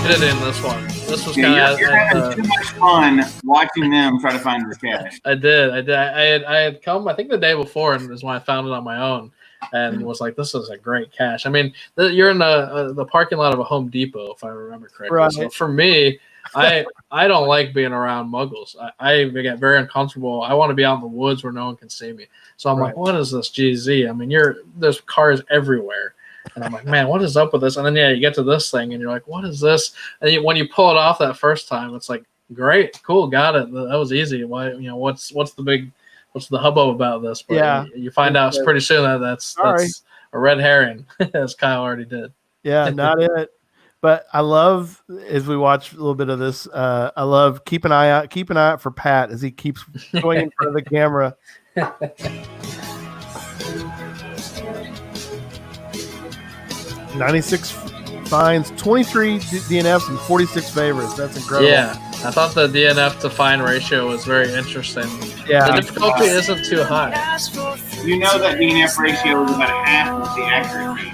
Speaker 5: editing this one. This was kind of
Speaker 4: you're having too much fun watching them try to find their cache.
Speaker 5: I did. I had come. I think the day before, and is when I found it on my own, and was like, "This is a great cache." I mean, you're in the parking lot of a Home Depot, if I remember correctly.
Speaker 3: Right.
Speaker 5: So for me, I don't like being around muggles. I get very uncomfortable. I want to be out in the woods where no one can see me. So I'm like, "What is this GZ?" I mean, there's cars everywhere. And I'm like, man, what is up with this? And then you get to this thing, and you're like, what is this? And when you pull it off that first time, it's like, great, cool, got it. That was easy. Why, what's the hubbub about this? But you find out pretty soon that that's a red herring, as Kyle already did.
Speaker 3: Yeah, not it. But I love, as we watch a little bit of this, I love keep an eye out for Pat as he keeps going in front of the camera. 96 finds, 23 DNFs, and 46 favorites. That's incredible.
Speaker 5: Yeah, I thought the DNF to find ratio was very interesting.
Speaker 3: Yeah,
Speaker 5: the difficulty isn't too high.
Speaker 4: You know that DNF ratio is about half of the accuracy.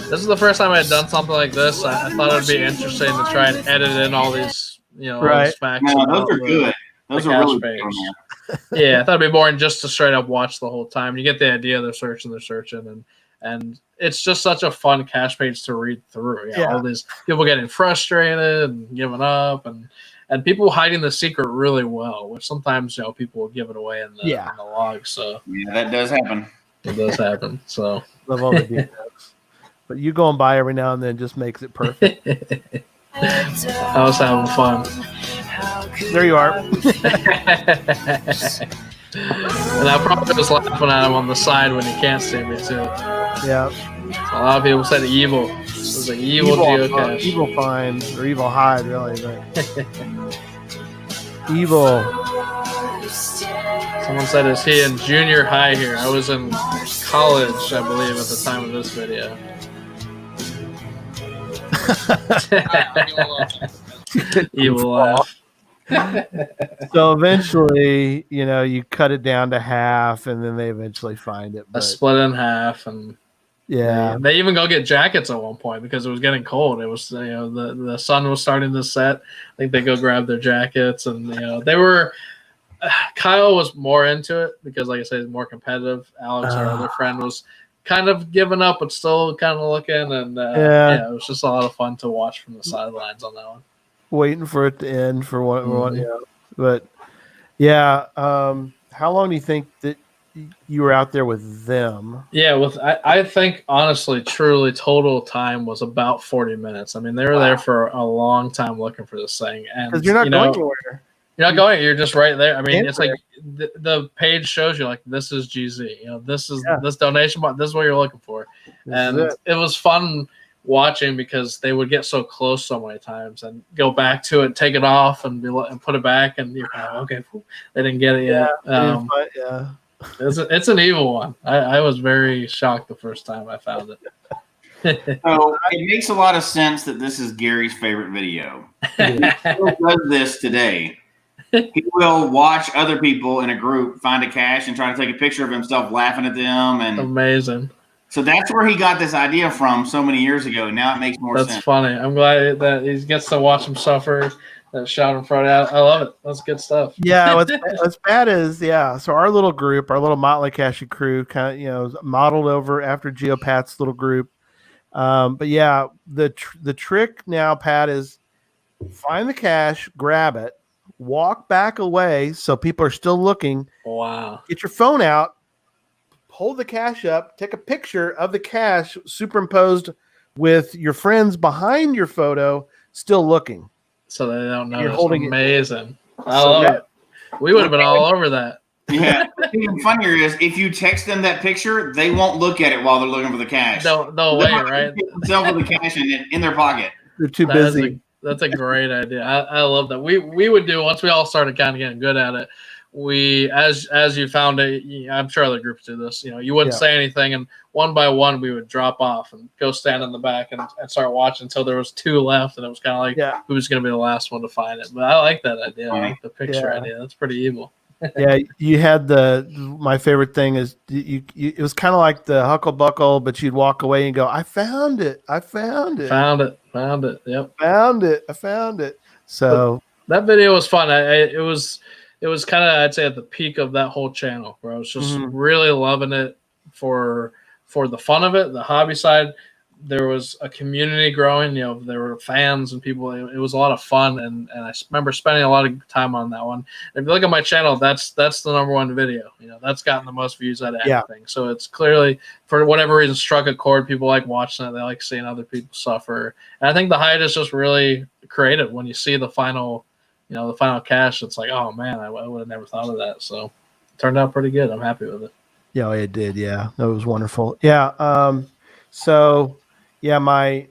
Speaker 5: This is the first time I had done something like this. I thought it would be interesting to try and edit in all these, all these facts.
Speaker 4: No, those are good. Those are really good.
Speaker 5: Yeah, I thought it'd be boring just to straight up watch the whole time. You get the idea they're searching, and it's just such a fun cache page to read through. All these people getting frustrated and giving up, and people hiding the secret really well, which sometimes people will give it away in the log. So
Speaker 4: yeah, that does happen.
Speaker 5: It does happen. So
Speaker 3: love all the details. But you going by every now and then just makes it perfect.
Speaker 5: I was having fun.
Speaker 3: There you are.
Speaker 5: And I probably was laughing at him on the side when he can't see me too.
Speaker 3: Yeah.
Speaker 5: So a lot of people said evil. It was an evil geocache.
Speaker 3: Evil find, or evil hide, really. But evil.
Speaker 5: Someone said, is he in junior high here? I was in college, I believe, at the time of this video. Evil laugh.
Speaker 3: So eventually, you cut it down to half, and then they eventually find it.
Speaker 5: I split in half, and they even go get jackets at one point because it was getting cold. It was the sun was starting to set. I think they go grab their jackets, and they were. Kyle was more into it because, like I said, he's more competitive. Alex, our other friend, was kind of giving up, but still kind of looking, and it was just a lot of fun to watch from the sidelines on that one. Waiting
Speaker 3: for it to end for one. But how long do you think that you were out there with them?
Speaker 5: Yeah, I think honestly, truly, total time was about 40 minutes. I mean, they were there for a long time looking for this thing, and
Speaker 3: because you're not going anywhere.
Speaker 5: You're not going. You're just right there. I mean, it's like the page shows you like this is GZ. This is this donation button. This is what you're looking for, and it was fun watching because they would get so close so many times and go back to it, take it off, and put it back, and you're kind of okay. They didn't get it yet. It's an evil one. I was very shocked the first time I found it.
Speaker 4: So it makes a lot of sense that this is Gary's favorite video. He still does this today. He will watch other people in a group find a cache and try to take a picture of himself laughing at them. And
Speaker 5: amazing.
Speaker 4: So that's where he got this idea from so many years ago. Now it makes more sense.
Speaker 5: That's funny. I'm glad that he gets to watch him suffer. That shot in front. I love it. That's good stuff.
Speaker 3: Yeah, what's bad is so our little group, our little Motley Cache crew, kind of modeled over after Geopat's little group. But the trick now, Pat, is find the cache, grab it, walk back away so people are still looking.
Speaker 5: Wow.
Speaker 3: Get your phone out, hold the cache up, take a picture of the cache superimposed with your friends behind your photo still looking.
Speaker 5: So they don't know.
Speaker 3: You're holding
Speaker 5: amazing. I love it. We would have been all over that.
Speaker 4: Yeah. What's even funnier is if you text them that picture, they won't look at it while they're looking for the cache.
Speaker 5: No way, right?
Speaker 4: Themselves with the cache in their pocket.
Speaker 3: They're too busy.
Speaker 5: That's a great idea. I love that. We would do, once we all started kind of getting good at it, we as you found it, I'm sure other groups do this. You wouldn't say anything, and one by one we would drop off and go stand in the back and start watching until there was 2 left, and it was kind of like who's going to be the last one to find it. But I like that idea. I like the picture idea. That's pretty evil.
Speaker 3: Yeah, you had my favorite thing is it was kind of like the Huckle Buckle, but you'd walk away and go, I found it. Yep.
Speaker 5: Found it.
Speaker 3: So
Speaker 5: that video was fun. It was kind of, I'd say, at the peak of that whole channel where I was just really loving it for the fun of it, the hobby side. There was a community growing, there were fans and people. It was a lot of fun. And I remember spending a lot of time on that one. If you look at my channel, that's the #1 video. That's gotten the most views out of anything. So it's clearly, for whatever reason, struck a chord. People like watching it. They like seeing other people suffer. And I think the height is just really creative. When you see the final, the final cache, it's like, oh man, I would have never thought of that. So it turned out pretty good. I'm happy with it.
Speaker 3: Yeah, it did. Yeah, that was wonderful. Yeah. So yeah, my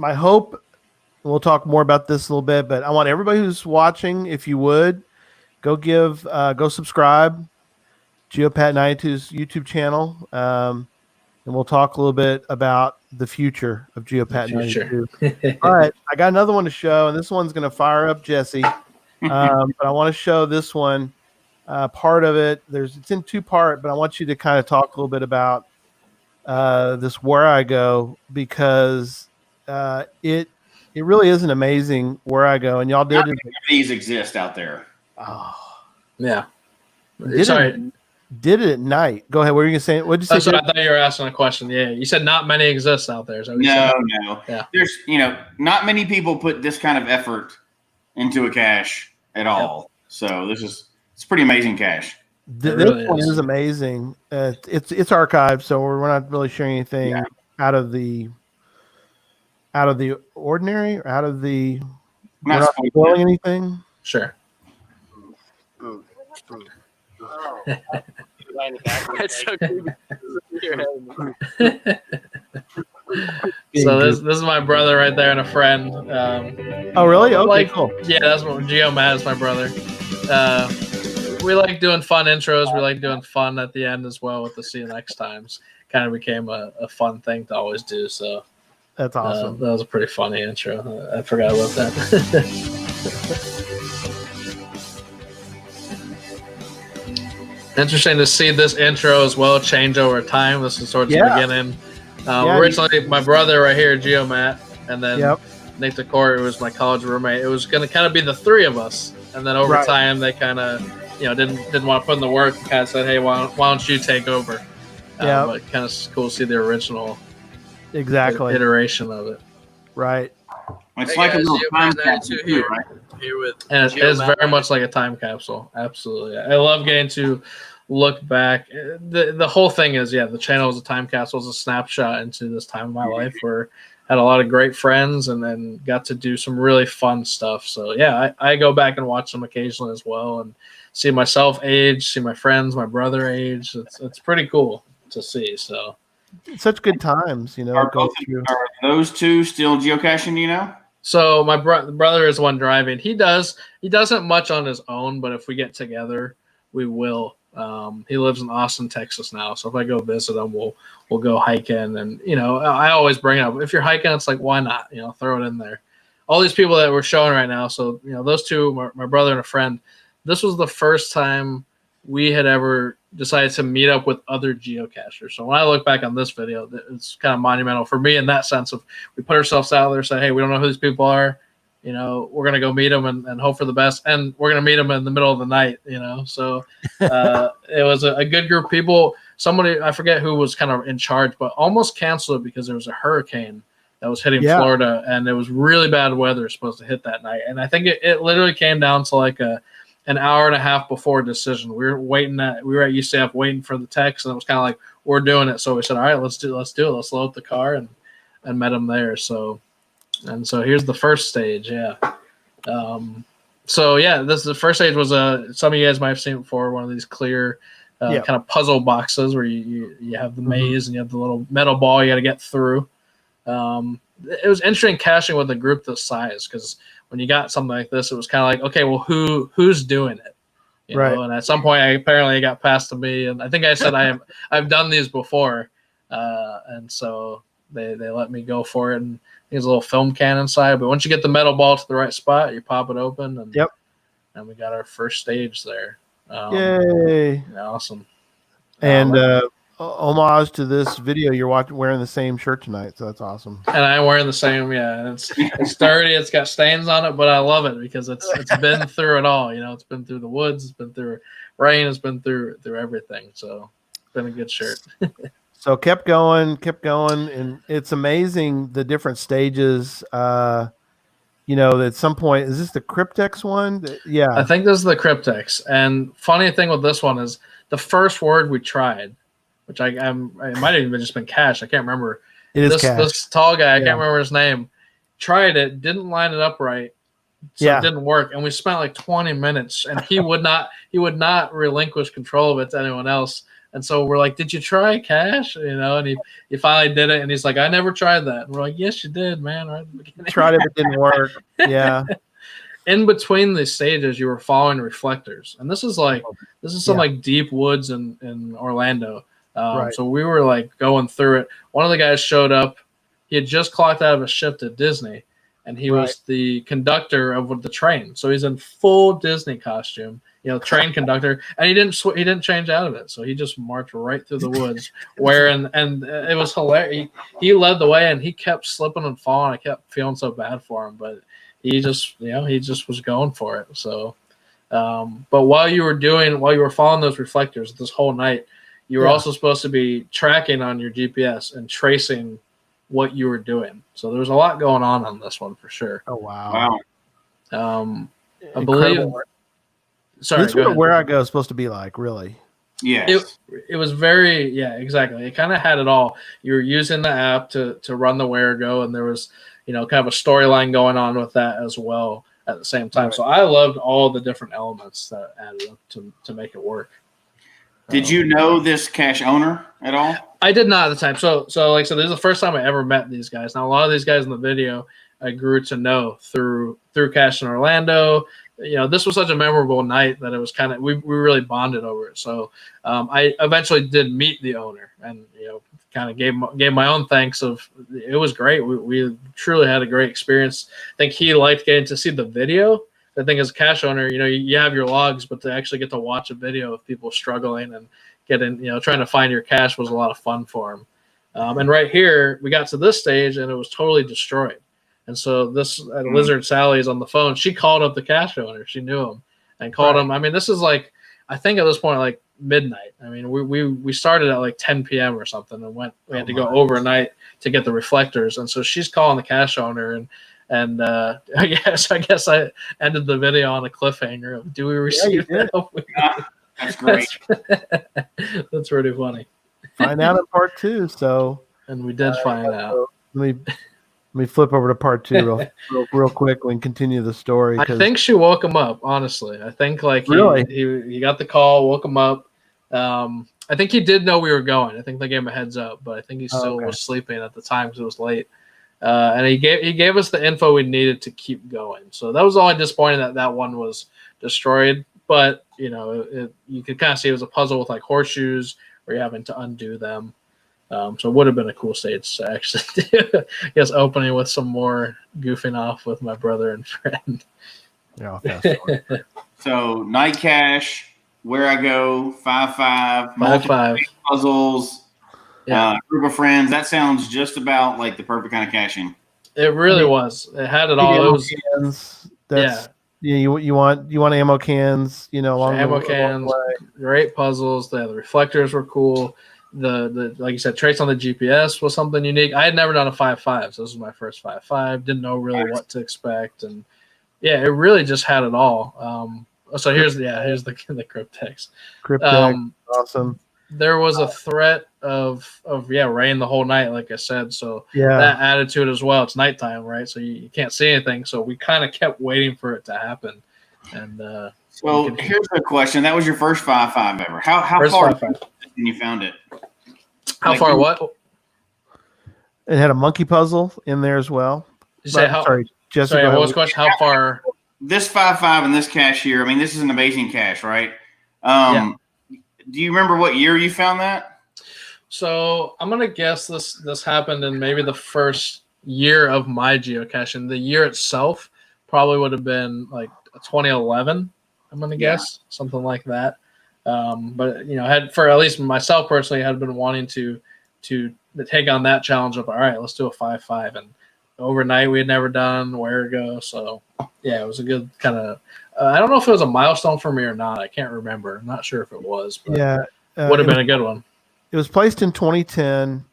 Speaker 3: hope, we'll talk more about this a little bit, but I want everybody who's watching, if you would, go subscribe Geopat92's YouTube channel. And we'll talk a little bit about the future of Geopat92. All right, I got another one to show, and this one's going to fire up Jesse. But I want to show this one, part of it. It's in 2-part, but I want you to kind of talk a little bit about this Where I Go, because it really is an amazing Where I Go, and y'all did.
Speaker 4: Not many of these exist out there.
Speaker 3: Oh,
Speaker 5: yeah.
Speaker 3: Did it at night? Go ahead. What were you gonna say? What did you say?
Speaker 5: I thought you were asking a question. Yeah, you said not many exist out there.
Speaker 4: No.
Speaker 5: Yeah.
Speaker 4: There's not many people put this kind of effort into a cache at all. So it's pretty amazing cache.
Speaker 3: This one is amazing. It's archived, so we're not really sharing anything out of the ordinary, or out of the. We're not spoiling anything.
Speaker 5: Sure.
Speaker 2: That's so creepy.
Speaker 5: So this is my brother right there and a friend.
Speaker 3: Oh, really? Okay, cool.
Speaker 5: Yeah, that's what Geomat is my brother. We like doing fun intros. We like doing fun at the end as well with the see you next times. Kind of became a fun thing to always do. So
Speaker 3: that's awesome.
Speaker 5: That was a pretty funny intro. I forgot about that. Interesting to see this intro as well change over time. This is towards the beginning. Originally, my brother right here, Geomat, and then Nick DeCourt, who was my college roommate. It was going to kind of be the 3 of us, and then over time they kind of, didn't want to put in the work. And kind of said, "Hey, why don't you take over?" But kind of cool to see the original, iteration of it.
Speaker 3: Right.
Speaker 4: It's like a little time capsule here, right?
Speaker 2: Here with
Speaker 5: and it's very much like a time capsule. Absolutely, I love getting to look back. The whole thing is, the channel is a time capsule, is a snapshot into this time of my life where I had a lot of great friends and then got to do some really fun stuff. So I go back and watch them occasionally as well and see myself age, see my friends, my brother age. It's pretty cool to see. So
Speaker 3: such good times,
Speaker 4: Are those 2 still geocaching?
Speaker 5: So my brother is the one driving. He doesn't much on his own, but if we get together, we will. He lives in Austin, Texas now. So if I go visit him, we'll go hiking. And, I always bring it up. If you're hiking, it's like, why not? Throw it in there. All these people that we're showing right now. So, those 2, my brother and a friend, this was the first time we had ever decided to meet up with other geocachers. So when I look back on this video, it's kind of monumental for me in that sense of we put ourselves out there, say, hey, we don't know who these people are. We're going to go meet them and hope for the best. And we're going to meet them in the middle of the night, So it was a good group of people. Somebody, I forget who was kind of in charge, but almost canceled it because there was a hurricane that was hitting Florida. And it was really bad weather supposed to hit that night. And I think it literally came down to like an hour and a half before decision. We were at UCF waiting for the text, and it was kind of like, we're doing it. So we said, all right, let's do it. Let's load up the car and met them there. So here's the first stage. Yeah. This is the first stage was some of you guys might have seen it before, one of these clear kind of puzzle boxes where you have the maze and you have the little metal ball you got to get through. It was interesting caching with a group this size, because when you got something like this, it was kind of like, okay, well, who's doing it? You
Speaker 3: Right.
Speaker 5: know, and at some point, apparently it got passed to me, and I think I said I've done these before, and so they let me go for it. And there's a little film can inside, but once you get the metal ball to the right spot, you pop it open, and
Speaker 3: Yep.
Speaker 5: And we got our first stage there.
Speaker 3: Yay!
Speaker 5: Awesome.
Speaker 3: And homage to this video, you're wearing the same shirt tonight, so that's awesome.
Speaker 5: And I'm wearing the same. Yeah, it's dirty. It's got stains on it, but I love it because it's been through it all. You know, it's been through the woods, it's been through rain, it's been through everything. So it's been a good shirt.
Speaker 3: So kept going, and it's amazing the different stages. You know, at some point, is this the Cryptex one? Yeah,
Speaker 5: I think this is the Cryptex. And funny thing with this one is the first word we tried, which it might have even just been Cash. I can't remember.
Speaker 3: it is Cash.
Speaker 5: This tall guy, I can't remember his name, tried it, didn't line it up right, so it didn't work. And we spent like 20 minutes, and he would not relinquish control of it to anyone else. And so we're like, did you try Cash? You know, and he finally did it, and he's like, I never tried that. And we're like, yes, you did, man. Right at the beginning.
Speaker 3: Tried it, but it didn't work. Yeah.
Speaker 5: In between the stages, you were following reflectors, and this is some like deep woods in Orlando.
Speaker 3: Right.
Speaker 5: So we were like going through it. One of the guys showed up. He had just clocked out of a shift at Disney, and he was the conductor of the train. So he's in full Disney costume, you know, train conductor, and he didn't change out of it. So he just marched right through the woods, and it was hilarious. He led the way, and he kept slipping and falling. I kept feeling so bad for him, but he just was going for it. So, but while you were following those reflectors this whole night, you were also supposed to be tracking on your GPS and tracing what you were doing. So there was a lot going on this one for sure.
Speaker 3: Oh wow!
Speaker 5: I believe. Sorry,
Speaker 3: this is where I go is supposed to be like, really.
Speaker 4: Yes.
Speaker 5: It was very, exactly. It kind of had it all. You were using the app to run the Where Go, and there was, you know, kind of a storyline going on with that as well at the same time. Right. So I loved all the different elements that added up to make it work.
Speaker 4: Did you know this Cash owner at all?
Speaker 5: I did not at the time. So like I said, this is the first time I ever met these guys. Now, a lot of these guys in the video I grew to know through Cash in Orlando. You know, this was such a memorable night that it was kind of, we really bonded over it. So I eventually did meet the owner, and, you know, kind of gave my own thanks of, it was great. We truly had a great experience. I think he liked getting to see the video. I think as a Cash owner, you know, you have your logs, but to actually get to watch a video of people struggling and getting, you know, trying to find your cash was a lot of fun for him. And right here, we got to this stage, and it was totally destroyed. And so this Lizard Sally is on the phone. She called up the Cash owner. She knew him and called him. I mean, this is like, I think at this point, like midnight. I mean, we started at like 10 p.m. or something, and we had to go overnight to get the reflectors. And so she's calling the Cash owner, and I guess I ended the video on a cliffhanger of, do we receive help?
Speaker 4: That's great.
Speaker 5: That's really funny.
Speaker 3: Find out in part 2. So,
Speaker 5: and we did find out.
Speaker 3: Let me flip over to part 2 real quick and continue the story.
Speaker 5: I think she woke him up. Honestly, I think like he got the call, woke him up. I think he did know we were going. I think they gave him a heads up, but I think he still was sleeping at the time because it was late. And he gave us the info we needed to keep going. So that was only disappointing that one was destroyed. But, you know, you could kind of see it was a puzzle with like horseshoes where you're having to undo them. So it would have been a cool stage to actually do. I guess opening with some more goofing off with my brother and friend.
Speaker 3: Yeah, fast
Speaker 4: So Night Cash, Where I Go, 5-5, puzzles.
Speaker 5: Yeah.
Speaker 4: Group of friends. That sounds just about like the perfect kind of cashing.
Speaker 5: It really was. It had it all. It was
Speaker 3: you want ammo cans, you know,
Speaker 5: ammo cans, great puzzles. The reflectors were cool. The like you said, trace on the GPS was something unique. I had never done a 5.5, so this was my first 5.5. Didn't know really what to expect, and it really just had it all. So here's the Cryptex.
Speaker 3: Cryptex, awesome.
Speaker 5: There was a threat of rain the whole night, like I said. So that added to it as well. It's nighttime, right? So you can't see anything. So we kind of kept waiting for it to happen. And
Speaker 4: so here's the question: that was your first 5.5 ever? How far when you found it?
Speaker 5: How far? What?
Speaker 3: It had a monkey puzzle in there as well.
Speaker 5: Sorry, Jessica.
Speaker 3: Sorry,
Speaker 5: what was the question? How far?
Speaker 4: this 5.5 and this cache here, I mean, this is an amazing cache, right? Do you remember what year you found that?
Speaker 5: So I'm gonna guess this happened in maybe the first year of my geocaching. The year itself probably would have been like 2011. I'm gonna guess something like that. But had for at least myself personally, had been wanting to take on that challenge of all right, let's do a 5.5, and overnight we had never done where to go. So yeah, it was a good kind of. I don't know if it was a milestone for me or not. I can't remember. I'm not sure if it was. But would have been a good one.
Speaker 3: It was placed in 2010.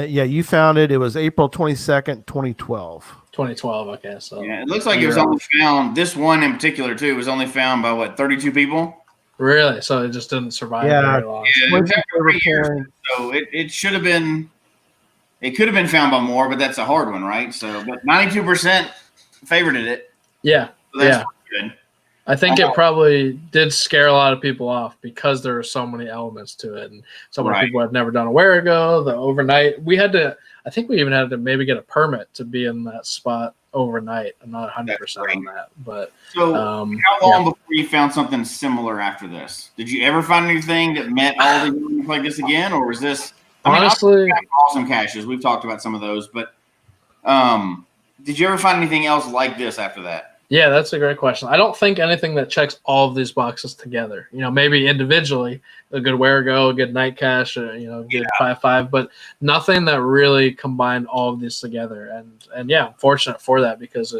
Speaker 3: You found it. It was April 22nd, 2012.
Speaker 5: 2012. Okay, so
Speaker 4: it looks like it was only found. This one in particular too was only found by 32 people.
Speaker 5: Really? So it just didn't survive very long.
Speaker 4: Yeah, it's after 3 years, so it should have been. It could have been found by more, but that's a hard one, right? So, but 92% favorited it.
Speaker 5: Yeah,
Speaker 4: so that's good.
Speaker 5: I think it probably did scare a lot of people off because there are so many elements to it, and so many people have never done a where to go. The overnight, we had to. I think we even had to maybe get a permit to be in that spot overnight. I'm not 100% on that, but
Speaker 4: so how long before you found something similar after this? Did you ever find anything that met all the units like this again, or was this?
Speaker 5: Honestly,
Speaker 4: awesome caches. We've talked about some of those, but did you ever find anything else like this after that?
Speaker 5: Yeah, that's a great question. I don't think anything that checks all of these boxes together. Maybe individually, a good where go, a good night cache, good 5.5, but nothing that really combined all of these together. And I'm fortunate for that because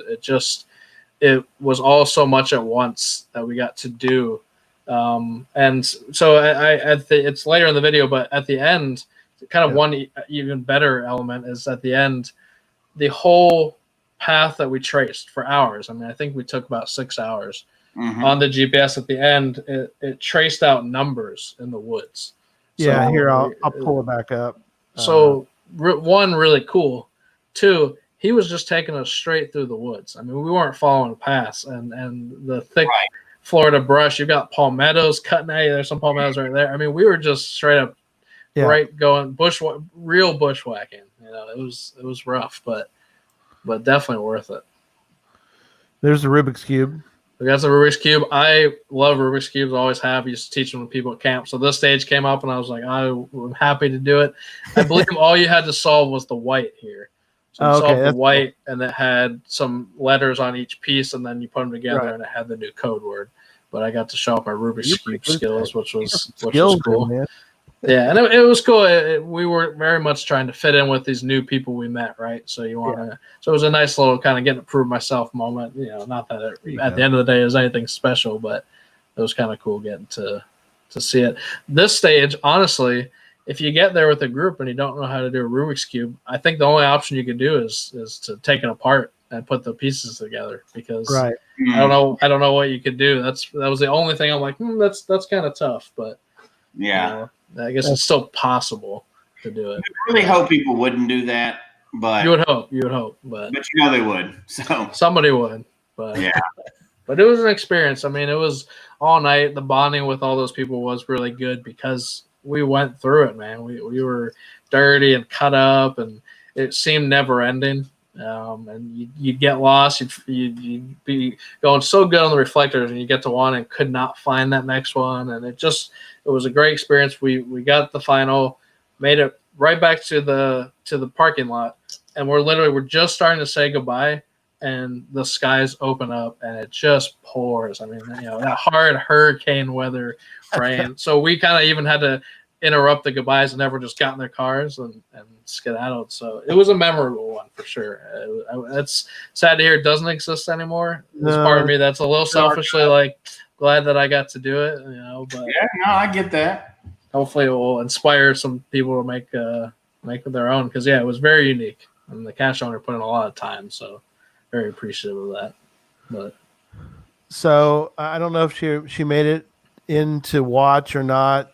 Speaker 5: it was all so much at once that we got to do. And so it's later in the video, but at the end, kind of one even better element is at the end, the whole path that we traced for hours. I mean, I think we took about 6 hours on the GPS. At the end, it traced out numbers in the woods.
Speaker 3: Yeah, here I'll pull it back up.
Speaker 5: So one, really cool. Two, he was just taking us straight through the woods. I mean, we weren't following a pass, and the thick Florida brush. You've got palmettos cutting at you. There's some palmettos right there. I mean, we were just straight up going real bushwhacking. It was rough, but definitely worth it.
Speaker 3: There's the Rubik's Cube.
Speaker 5: We got the Rubik's Cube. I love Rubik's Cubes. Always have. Used to teach them to people at camp. So this stage came up, and I was like, I'm happy to do it. I believe all you had to solve was the white here. So you solved the white, and it had some letters on each piece, and then you put them together, and it had the new code word. But I got to show off my Rubik's Cube skills, which was cool. Man. Yeah, and it was cool. We were very much trying to fit in with these new people we met, right? So so it was a nice little kind of getting to prove myself moment. Not that at the end of the day is anything special, but it was kind of cool getting to see it. This stage, honestly, if you get there with a group and you don't know how to do a Rubik's Cube, I think the only option you could do is to take it apart and put the pieces together because I don't know what you could do. That was the only thing I'm like, that's kind of tough, but I guess it's still possible to do it.
Speaker 4: I really hope people wouldn't do that, but
Speaker 5: you would hope, but
Speaker 4: they would. So
Speaker 5: somebody would, but but it was an experience. I mean, it was all night. The bonding with all those people was really good because we went through it, man. We were dirty and cut up, and it seemed never ending. And you'd get lost. You'd be going so good on the reflectors, and you get to one and could not find that next one, and it was a great experience. We got the final, made it right back to the parking lot, and we're just starting to say goodbye, and the skies open up, and it just pours. I mean, that hard hurricane weather rain. So we kind of even had to interrupt the goodbyes, and everyone just got in their cars and skedaddled. So it was a memorable one for sure. It's sad to hear it doesn't exist anymore. There's part of me that's a little selfishly like glad that I got to do it, but
Speaker 4: I get that.
Speaker 5: Hopefully it will inspire some people to make their own, because it was very unique, and the cache owner put in a lot of time, so very appreciative of that. But
Speaker 3: so I don't know if she made it into watch or not.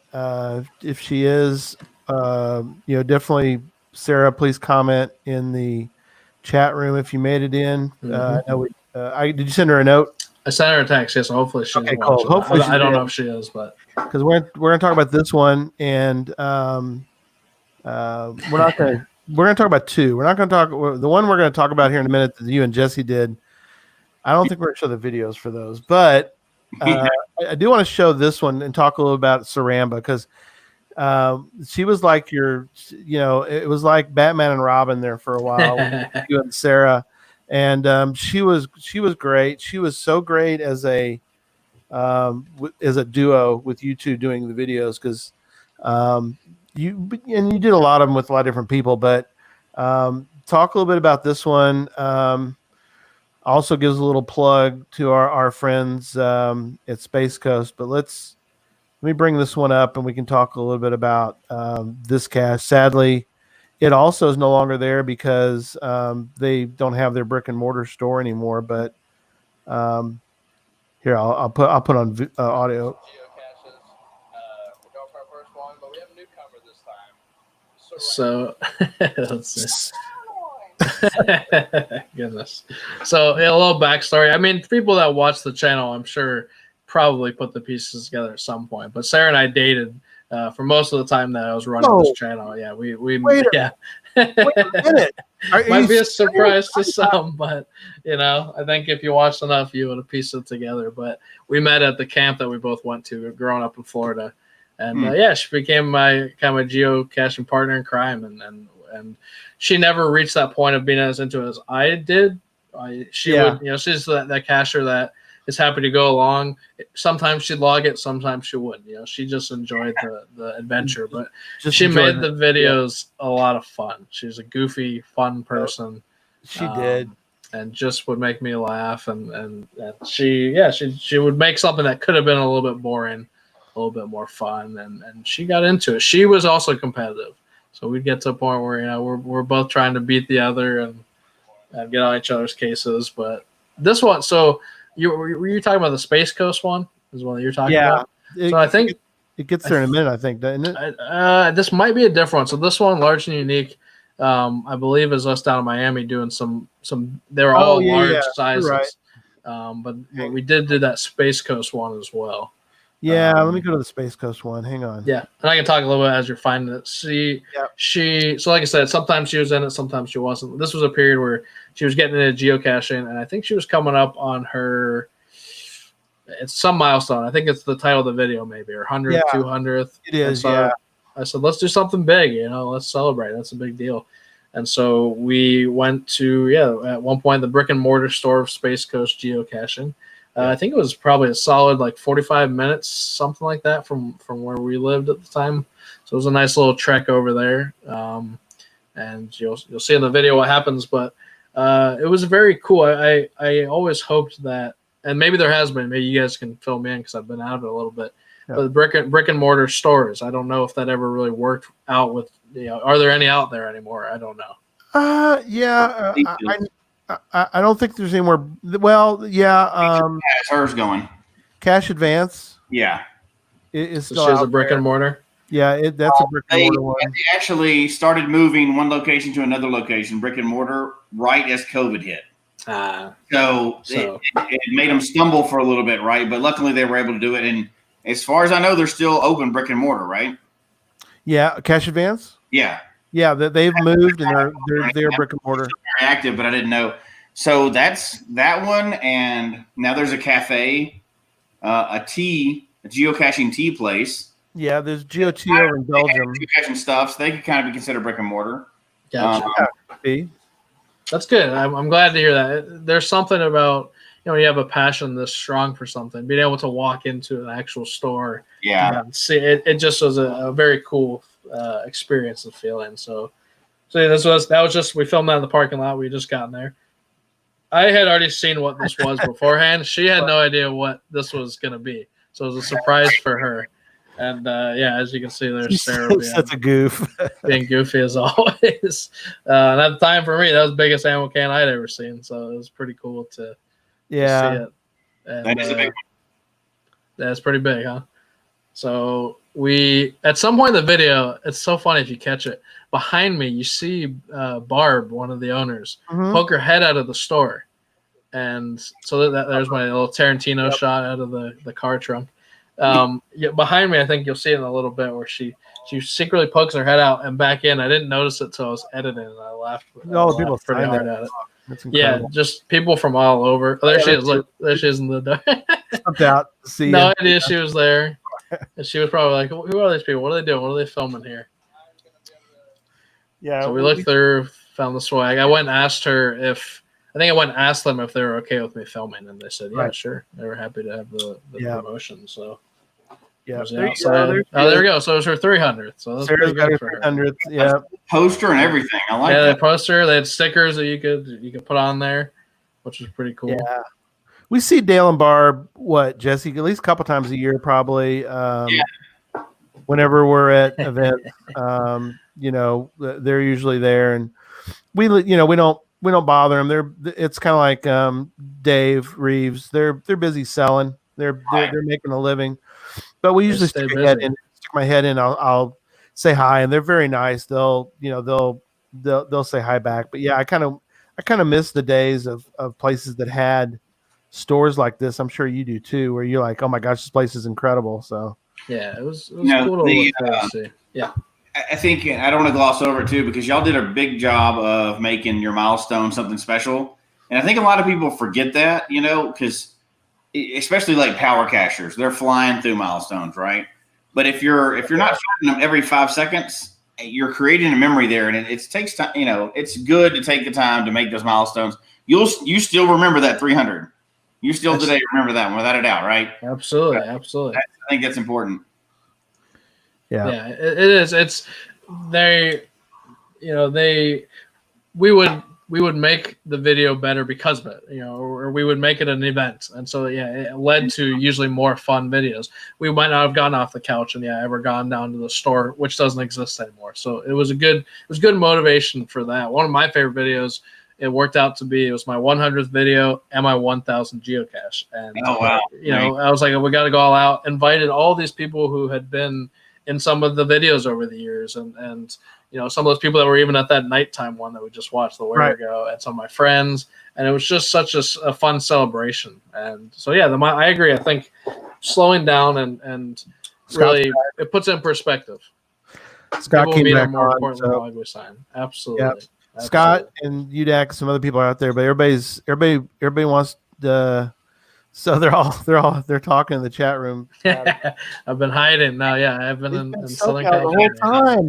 Speaker 3: If she is, definitely, Sarah, please comment in the chat room if you made it in. Did you send her a note?
Speaker 5: I sent her a text. Yes, hopefully she's watching.
Speaker 3: Cool. Hopefully
Speaker 5: I don't know if she is, but
Speaker 3: because we're going to talk about this one, and we're going to talk about two. We're not going to talk the one we're going to talk about here in a minute that you and Jesse did. I don't think we're going to show the videos for those, but I do want to show this one and talk a little about Saramba because she was like it was like Batman and Robin there for a while. You and Sarah, and she was great. She was so great as a duo with you two doing the videos because you did a lot of them with a lot of different people. But talk a little bit about this one. Also gives a little plug to our friends at Space Coast. But let me bring this one up and we can talk a little bit about this cache. Sadly, it also is no longer there because they don't have their brick and mortar store anymore. But here, I'll put on audio.
Speaker 5: Geocaches. We're going for our first one, but we have a newcomer this time. So let's see. Goodness. So a little backstory. I mean, people that watch the channel, I'm sure, probably put the pieces together at some point. But Sarah and I dated for most of the time that I was running this channel. Yeah, we
Speaker 3: wait a minute.
Speaker 5: Might be a surprise to some, but I think if you watched enough, you would have pieced it together. But we met at the camp that we both went to growing up in Florida, and she became my kind of geocaching partner in crime, and she never reached that point of being as into it as I did. She would, she's that cacher that is happy to go along. Sometimes she'd log it, sometimes she wouldn't. She just enjoyed the adventure, but she made the videos a lot of fun. She's a goofy, fun person.
Speaker 3: She did,
Speaker 5: and just would make me laugh. And she would make something that could have been a little bit boring, a little bit more fun. And she got into it. She was also competitive. So we'd get to a point where we're both trying to beat the other and get on each other's cases. But this one, so were you talking about the Space Coast one? Is one that you're talking about?
Speaker 3: Yeah.
Speaker 5: So I think
Speaker 3: it gets there in a minute. I think, doesn't
Speaker 5: it? This might be a different one. So this one, Large and Unique, I believe, is us down in Miami doing some. They were all large sizes,
Speaker 3: right.
Speaker 5: But we did do that Space Coast one as well.
Speaker 3: Yeah, let me go to the Space Coast one. Hang on.
Speaker 5: Yeah, and I can talk a little bit as you're finding it. So like I said, sometimes she was in it, sometimes she wasn't. This was a period where she was getting into geocaching, and I think she was coming up on it's some milestone. I think it's the title of the video, maybe, or 100th, 200th.
Speaker 3: It is,
Speaker 5: so I said, let's do something big, let's celebrate. That's a big deal. And so we went to, at one point, the brick and mortar store of Space Coast Geocaching. I think it was probably a solid 45 minutes, something like that, from where we lived at the time. So it was a nice little trek over there, and you'll see in the video what happens. But it was very cool. I always hoped that, and maybe there has been. Maybe you guys can fill me in because I've been out of it a little bit. Yeah. But the brick and mortar stores, I don't know if that ever really worked out with. Are there any out there anymore? I don't know.
Speaker 3: Yeah. I don't think there's any more. Well, yeah.
Speaker 4: How's hers going?
Speaker 3: Cache Advance.
Speaker 4: Yeah.
Speaker 3: It's
Speaker 5: still out a brick and mortar.
Speaker 3: Yeah, that's a brick and mortar one.
Speaker 4: They actually started moving one location to another location, brick and mortar, right as COVID hit. So it made them stumble for a little bit, right? But luckily they were able to do it. And as far as I know, they're still open brick and mortar, right?
Speaker 3: Yeah, Cache Advance.
Speaker 4: Yeah.
Speaker 3: Yeah, they've moved and they're brick and mortar.
Speaker 4: Very active, but I didn't know. So that's that one, and now there's a cafe, a geocaching tea place.
Speaker 3: Yeah, there's GeoT over in Belgium.
Speaker 4: Geocaching stuff, so they could kind of be considered brick and mortar.
Speaker 5: Gotcha. That's good. I'm glad to hear that. There's something about you have a passion this strong for something, being able to walk into an actual store.
Speaker 4: Yeah.
Speaker 5: And see it. It just was a very cool experience and feeling. So that was just, we filmed that in the parking lot. We just gotten there. I had already seen what this was beforehand. She had no idea what this was going to be. So it was a surprise for her. And as you can see, there's Sarah
Speaker 3: such a goof.
Speaker 5: being goofy as always. And at the time for me, that was the biggest ammo can I'd ever seen. So it was pretty cool to see it. And,
Speaker 4: that is a big one.
Speaker 5: That's pretty big, huh? So we, at some point in the video, it's so funny if you catch it. Behind me, you see Barb, one of the owners, poke her head out of the store. And so there's my little Tarantino shot out of the car trunk. Behind me, I think you'll see it in a little bit where she secretly pokes her head out and back in. I didn't notice it till I was editing, and I laughed.
Speaker 3: People
Speaker 5: pretty hard at it.
Speaker 3: That's
Speaker 5: Yeah,
Speaker 3: incredible.
Speaker 5: just people from all over. Oh, there she is. Look, there she is in the dark.
Speaker 3: Stepped out to see
Speaker 5: No
Speaker 3: you.
Speaker 5: idea she was there. And she was probably like, "Who are these people? What are they doing? What are they filming here?"
Speaker 3: Yeah.
Speaker 5: So we looked through, found the swag. I went and asked her if I think I went and asked them if they were okay with me filming, and they said, "Yeah,
Speaker 3: Right.
Speaker 5: sure." They were happy to have the promotion. So
Speaker 3: Yeah.
Speaker 5: was
Speaker 3: There you
Speaker 5: outside.
Speaker 3: go.
Speaker 5: Oh, there we go. So it was her 300th. So that's
Speaker 3: Sarah's
Speaker 5: pretty
Speaker 3: got her
Speaker 5: good for her.
Speaker 3: 300th. Yeah.
Speaker 4: Poster and everything. I like
Speaker 5: Yeah,
Speaker 4: that.
Speaker 5: they poster. They had stickers that you could put on there, which was pretty cool.
Speaker 3: Yeah. We see Dale and Barb, Jesse, at least a couple times a year, probably. Whenever we're at events, they're usually there, and we don't bother them. It's kind of like Dave Reeves. They're busy selling. They're making a living, but we usually stick my head in. I'll say hi, and they're very nice. They'll say hi back. But yeah, I kind of miss the days of places that had stores like this. I'm sure you do too, where you're like, oh my gosh, this place is incredible. So
Speaker 5: yeah, it was cool to look to see. Yeah.
Speaker 4: I think I don't want to gloss over it too, because y'all did a big job of making your milestone something special. And I think a lot of people forget that, because especially like power cashers, they're flying through milestones, right? But if you're not shooting them every 5 seconds, you're creating a memory there, and it takes time. It's good to take the time to make those milestones. You still remember that 300. You still today remember that one without a doubt, right?
Speaker 5: Absolutely.
Speaker 4: I think that's important.
Speaker 3: Yeah,
Speaker 5: it is. It's we would make the video better because of it, or we would make it an event, and so it led to usually more fun videos. We might not have gone off the couch and ever gone down to the store, which doesn't exist anymore. So it was good motivation for that. One of my favorite videos. It worked out to be, it was my 100th video and my 1,000 geocache. And,
Speaker 4: oh, wow.
Speaker 5: I was like, we got to go all out. Invited all these people who had been in some of the videos over the years. And some of those people that were even at that nighttime one that we just watched the way ago, and some of my friends. And it was just such a fun celebration. And so, I agree. I think slowing down and really, it puts it in perspective.
Speaker 3: Scott came back
Speaker 5: more
Speaker 3: on.
Speaker 5: important than log we sign. Absolutely.
Speaker 3: Yep. Scott and UDAC, some other people are out there, but everybody wants to. So they're talking in the chat room.
Speaker 5: I've been hiding now. Yeah, I've been in Southern
Speaker 3: California the whole time.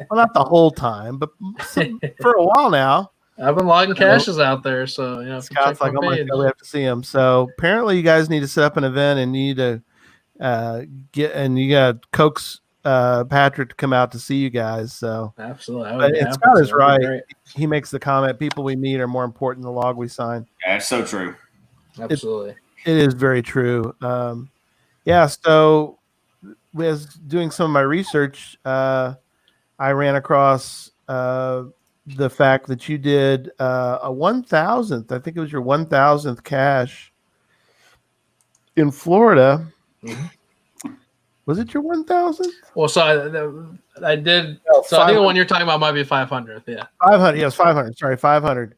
Speaker 3: Well, not the whole time, but for a while now.
Speaker 5: I've been logging caches out there, so
Speaker 3: Scott's like, oh my God, we have to see him. So apparently, you guys need to set up an event, and you need to you got coax Patrick to come out to see you guys. So
Speaker 5: absolutely,
Speaker 3: but Scott is right. He makes the comment: people we meet are more important than the log we sign.
Speaker 4: Yeah, it's so true.
Speaker 5: Absolutely,
Speaker 3: it is very true. So as doing some of my research, I ran across the fact that you did a 1,000th. I think it was your 1,000th cache in Florida.
Speaker 5: Mm-hmm.
Speaker 3: Was it your 1,000th?
Speaker 5: Well, so I did. So I think the one you're talking about might be 500th. Yeah,
Speaker 3: 500. Yes, 500. Sorry, 500.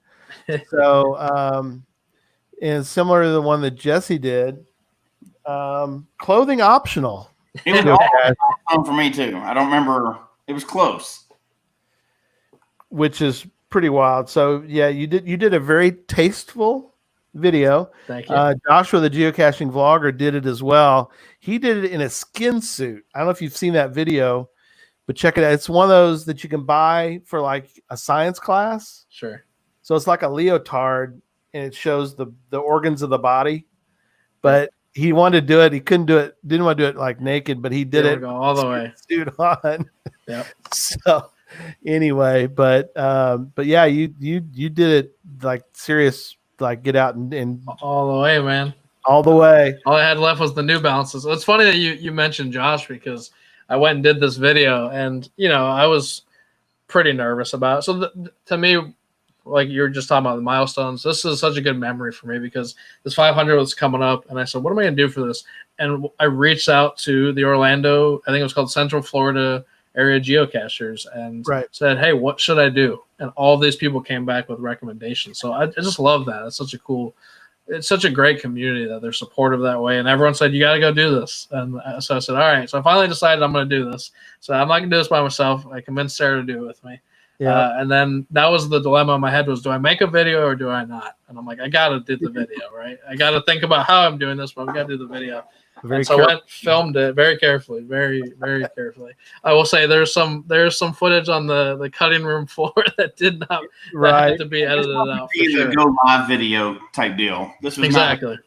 Speaker 3: So, and similar to the one that Jesse did, clothing optional.
Speaker 4: It was all for me too. I don't remember. It was close,
Speaker 3: which is pretty wild. So yeah, you did a very tasteful video.
Speaker 5: Thank you.
Speaker 3: Joshua, the geocaching vlogger, did it as well. He did it in a skin suit. I don't know if you've seen that video, but check it out. It's one of those that you can buy for like a science class.
Speaker 5: Sure.
Speaker 3: So it's like a leotard, and it shows the organs of the body. But he wanted to do it. He couldn't do it. Didn't want to do it like naked, but he did it
Speaker 5: go all the way.
Speaker 3: Suit on.
Speaker 5: Yeah.
Speaker 3: So anyway, but yeah, you did it like serious. Like get out and
Speaker 5: all the way, man.
Speaker 3: All the way.
Speaker 5: All I had left was the New Balances. It's funny that you mentioned Josh, because I went and did this video, and I was pretty nervous about it. So to me, like you were just talking about the milestones, this is such a good memory for me, because this 500 was coming up, and I said, what am I going to do for this? And I reached out to the Orlando, I think it was called Central Florida area geocachers, and said, hey, what should I do? And all these people came back with recommendations. So I just love that. It's such a great community that they're supportive that way. And everyone said, you got to go do this. And so I said, all right. So I finally decided I'm going to do this. So I'm not going to do this by myself. I convinced Sarah to do it with me.
Speaker 3: Yeah.
Speaker 5: And then that was the dilemma in my head was, do I make a video or do I not? And I'm like, I got to do the video, right? I got to think about how I'm doing this, but we got to do the video.
Speaker 3: Very
Speaker 5: So I went, filmed it very carefully, very, very carefully. I will say there's some footage on the cutting room floor that did not that had to be edited out. For sure.
Speaker 4: Go live video type deal. This was
Speaker 5: exactly.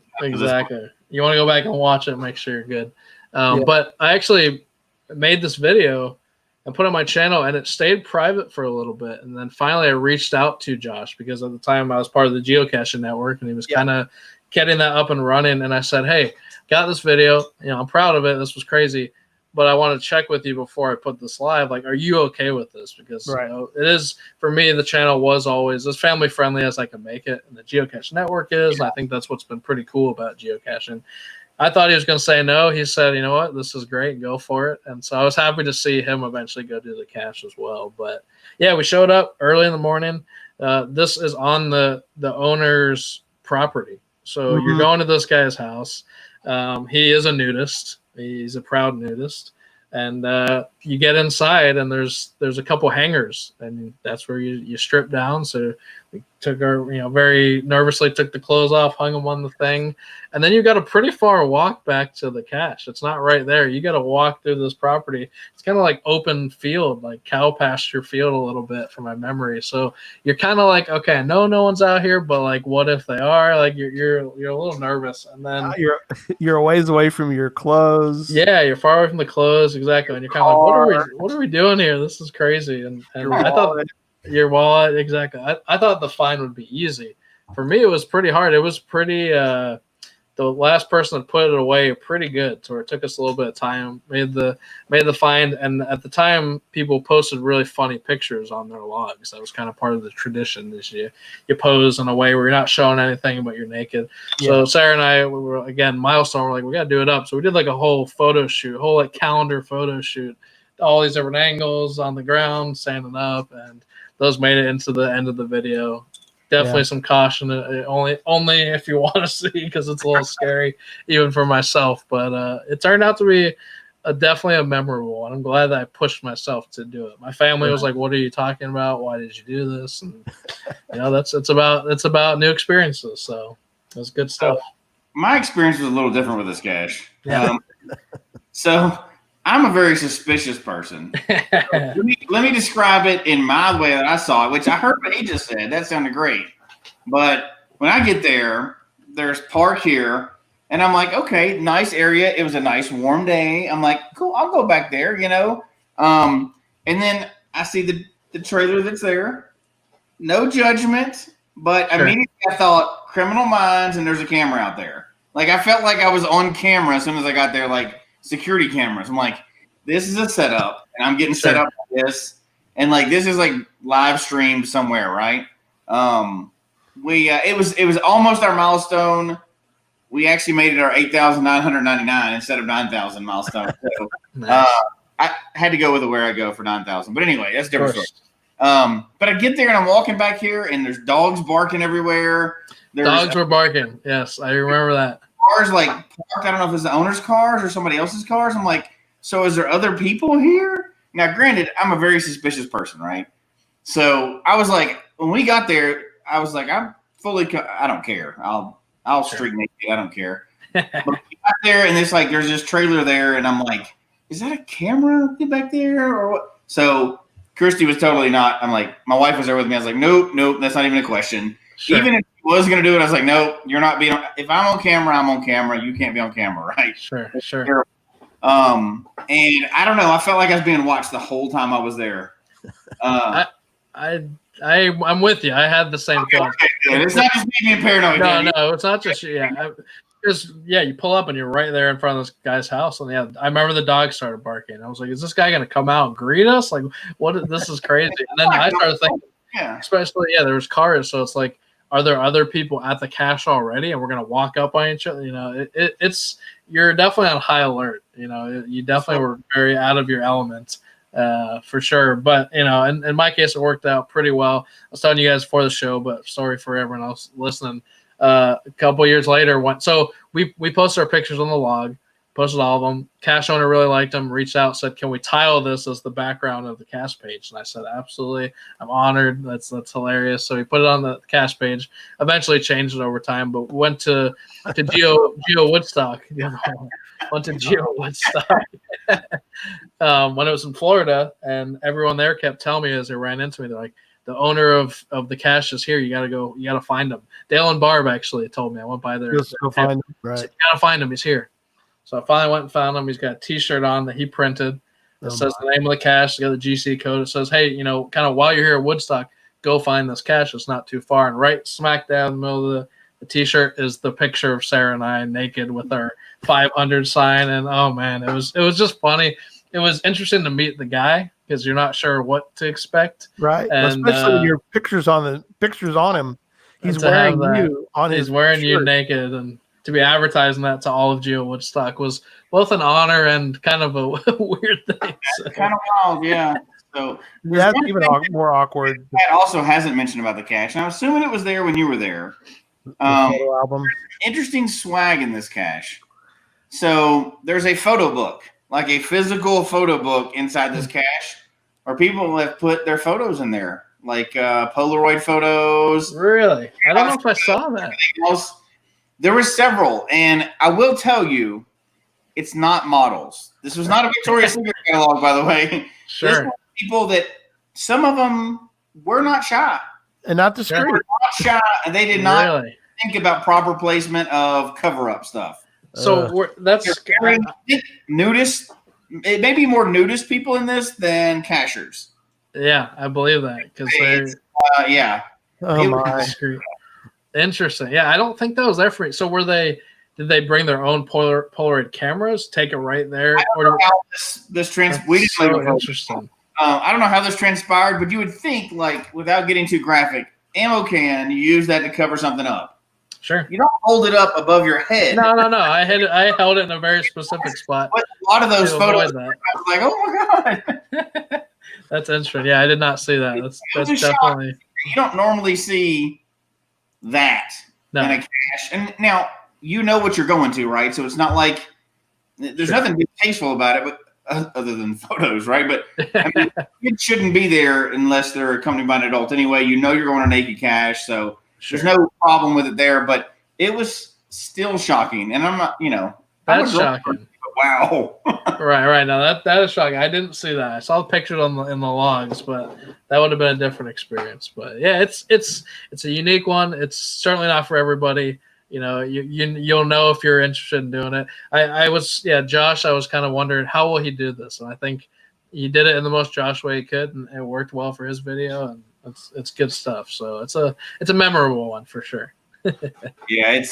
Speaker 5: You want to go back and watch it, make sure you're good. But I actually made this video and put it on my channel, and it stayed private for a little bit. And then finally I reached out to Josh because at the time I was part of the geocaching network, and he was kind of getting that up and running. And I said, hey, got this video. I'm proud of it. This was crazy, but I want to check with you before I put this live. Like, are you okay with this? Because it is, for me, the channel was always as family friendly as I could make it. And the Geocache Network is. And I think that's what's been pretty cool about geocaching. I thought he was going to say no. He said, you know what, this is great. Go for it. And so I was happy to see him eventually go do the cache as well. But yeah, we showed up early in the morning. This is on the owner's property. So you're going to this guy's house. He is a nudist. He's a proud nudist. And you get inside, and there's a couple hangers, and that's where you strip down. So we took our, very nervously took the clothes off, hung them on the thing, and then you got a pretty far walk back to the cache. It's not right there. You got to walk through this property. It's kind of like open field, like cow pasture field a little bit from my memory. So you're kind of like, okay, no one's out here, but like, what if they are? Like you're a little nervous, and then
Speaker 3: you're a ways away from your clothes.
Speaker 5: Yeah, you're far away from the clothes, exactly. And you're kind of like, what are we doing here? This is crazy. And I thought your wallet, exactly. I thought the find would be easy. For me, it was pretty hard. It was pretty the last person that put it away pretty good. So it took us a little bit of time, made the find. And at the time, people posted really funny pictures on their logs. That was kind of part of the tradition, is you pose in a way where you're not showing anything, but you're naked. Yeah. So Sarah and I, we were, again, milestone, we're like, we got to do it up. So we did like a whole photo shoot, whole like calendar photo shoot, all these different angles on the ground, standing up, and those made it into the end of the video. Definitely some caution. Only if you want to see, because it's a little scary, even for myself. But it turned out to be definitely a memorable one. I'm glad that I pushed myself to do it. My family was like, "What are you talking about? Why did you do this?" And it's about new experiences. So it was good stuff.
Speaker 4: My experience was a little different with this cache. Yeah. So I'm a very suspicious person. let me describe it in my way that I saw it, which I heard what he just said. That sounded great. But when I get there, there's park here, and I'm like, okay, nice area. It was a nice warm day. I'm like, cool, I'll go back there, And then I see the trailer that's there. No judgment, but immediately I thought criminal minds, and there's a camera out there. Like, I felt like I was on camera as soon as I got there, like security cameras. I'm like, this is a setup, and I'm getting set up like this, and like this is like live streamed somewhere, right? It was almost our milestone. We actually made it our 8,999 instead of 9,000 milestone. So, nice. I had to go with where I go for 9,000, but anyway, that's a different story. But I get there and I'm walking back here, and there's dogs barking everywhere.
Speaker 5: Dogs were barking. Yes, I remember that.
Speaker 4: Cars like parked. I don't know if it's the owner's cars or somebody else's cars. I'm like, so is there other people here? Now, granted, I'm a very suspicious person, right? So I was like, when we got there, I was like, I don't care. I'll streak naked. I don't care. But we got there, and it's like there's this trailer there, and I'm like, is that a camera back there or what? So Christy was totally not. I'm like, my wife was there with me. I was like, nope, that's not even a question. Sure. Even if he was going to do it, I was like, nope, you're not being. If I'm on camera, I'm on camera. You can't be on camera, right?
Speaker 5: Sure.
Speaker 4: And I don't know. I felt like I was being watched the whole time I was there.
Speaker 5: I'm with you. I had the same thought.
Speaker 4: Okay, it's not just me being paranoid.
Speaker 5: No, it's not just you. Because you pull up and you're right there in front of this guy's house, and I remember the dog started barking. I was like, "Is this guy going to come out and greet us? Like, what? This is crazy." And then I started thinking, especially there was cars, so it's like, are there other people at the cache already, and we're going to walk up on each other? It's you're definitely on high alert. You definitely were very out of your element. For sure. But, in my case, it worked out pretty well. I was telling you guys before the show, but sorry for everyone else listening. A couple years later, so we posted our pictures on the log. posted all of them. Cache owner really liked them, reached out, said, "Can we tile this as the background of the cache page?" And I said, "Absolutely. I'm honored. That's hilarious." So he put it on the cache page. Eventually changed it over time, but went to Geo Woodstock. Went to Geo Woodstock when it was in Florida, and everyone there kept telling me as they ran into me, they're like, "The owner of the cache is here. You gotta find him." Dale and Barb actually told me. I went by there.
Speaker 3: Just go find him. Right.
Speaker 5: Said, "You gotta find him. He's here." So I finally went and found him. He's got a T-shirt on that he printed. It says the name of the cache. It's got the GC code. It says, "Hey, kind of while you're here at Woodstock, go find this cache. It's not too far." And right smack down in the middle of the T-shirt is the picture of Sarah and I naked with our 500 sign. And oh man, it was just funny. It was interesting to meet the guy because you're not sure what to expect.
Speaker 3: Right.
Speaker 5: And,
Speaker 3: especially when your pictures on him. He's wearing you on his.
Speaker 5: He's wearing
Speaker 3: shirt.
Speaker 5: you naked, and to be advertising that to all of Geo Woodstock was both an honor and kind of a weird thing. So.
Speaker 4: Kind of wild, yeah. So
Speaker 3: that's even more awkward.
Speaker 4: That also hasn't mentioned about the cache, and I'm assuming it was there when you were there.
Speaker 3: Photo album.
Speaker 4: Interesting swag in this cache. So there's a photo book, like a physical photo book inside this cache, where people have put their photos in there, like Polaroid photos.
Speaker 5: Really? I don't know if I saw that.
Speaker 4: Else. There were several, and I will tell you, it's not models. This was not a Victoria's Secret catalog, by the way.
Speaker 5: Sure.
Speaker 4: This was people that some of them were not shy.
Speaker 3: And not discreet.
Speaker 4: They were not shy, and they did not
Speaker 5: Really?
Speaker 4: think about proper placement of cover-up stuff.
Speaker 5: So that's
Speaker 4: nudist. It may be more nudist people in this than cashers.
Speaker 5: Yeah, I believe that because they're
Speaker 4: yeah.
Speaker 3: Oh my.
Speaker 5: discreet. Interesting. Yeah, I don't think that was there for you. So did they bring their own Polaroid cameras, take it right there?
Speaker 4: I don't know how this we didn't
Speaker 5: so
Speaker 4: leave it.
Speaker 5: interesting.
Speaker 4: I don't know how this transpired, but you would think, like, without getting too graphic, ammo can, you use that to cover something up.
Speaker 5: Sure.
Speaker 4: You don't hold it up above your head.
Speaker 5: No. I held it in a very specific spot.
Speaker 4: But a lot of those photos,
Speaker 5: that.
Speaker 4: I was like, oh my God.
Speaker 5: That's interesting. Yeah, I did not see that. That's definitely.
Speaker 4: You don't normally see that in a cache. And now, you know what you're going to, right? So it's not like there's nothing distasteful about it, but other than photos, right? But I mean, it shouldn't be there unless they're accompanied by an adult anyway. You know you're going to naked cache, so there's no problem with it there. But it was still shocking, and I'm not,
Speaker 5: That's shocking.
Speaker 4: Wow.
Speaker 5: Right. Now that is shocking. I didn't see that. I saw the pictures in the logs, but that would have been a different experience. But yeah, it's a unique one. It's certainly not for everybody. You'll know if you're interested in doing it. Josh, I was kind of wondering how will he do this, and I think he did it in the most Josh way he could, and it worked well for his video, and it's good stuff. So it's a memorable one for sure.
Speaker 4: Yeah,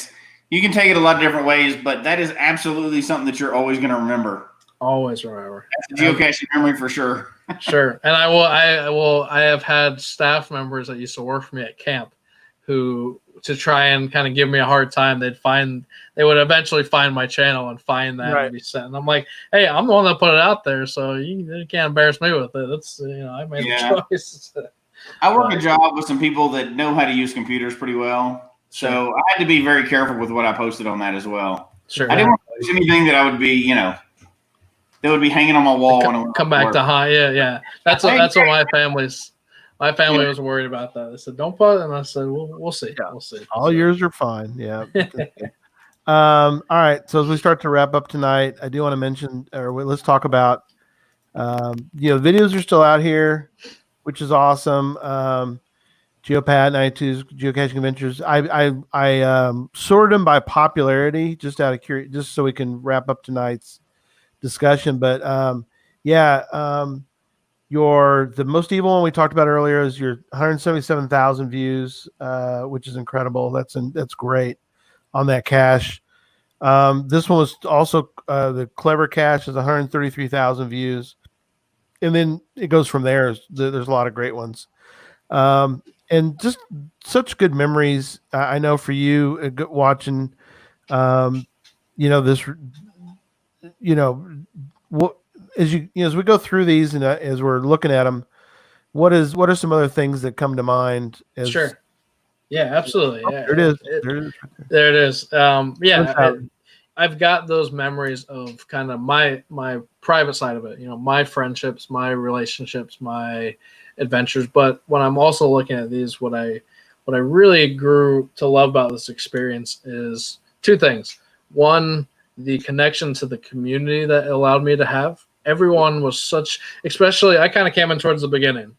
Speaker 4: you can take it a lot of different ways, but that is absolutely something that you're always going to remember.
Speaker 5: Always remember.
Speaker 4: That's a geocaching memory for sure.
Speaker 5: Sure, and I have had staff members that used to work for me at camp who, to try and kind of give me a hard time, they would eventually find my channel and find that and be sent. And I'm like, hey, I'm the one that put it out there, so you can't embarrass me with it. It's I made the choice.
Speaker 4: I work a job with some people that know how to use computers pretty well, so I had to be very careful with what I posted on that as well.
Speaker 5: Sure,
Speaker 4: I didn't want to post anything that I would be, that would be hanging on my wall.
Speaker 5: Come back to high, yeah. That's what my family was worried about that. They said, "Don't put it," and I said, "We'll see. We'll see."
Speaker 3: All yours are fine. Yeah. All right. So as we start to wrap up tonight, I do want to mention, let's talk about, videos are still out here, which is awesome. Geopat92's Geocaching Adventures. I sorted them by popularity, just out of curiosity, just so we can wrap up tonight's discussion. But the most evil one we talked about earlier is your 177,000 views, which is incredible. That's great on that cache. This one was also the clever cache is 133,000 views, and then it goes from there. There's a lot of great ones, and just such good memories. I know for you watching, this, what. As we go through these and as we're looking at them, what are some other things that come to mind?
Speaker 5: Sure. Yeah, absolutely. Yeah.
Speaker 3: There it is.
Speaker 5: There it is. I've got those memories of kind of my private side of it, my friendships, my relationships, my adventures. But when I'm also looking at these, what I really grew to love about this experience is two things. One, the connection to the community that it allowed me to have. Everyone was especially I kind of came in towards the beginning.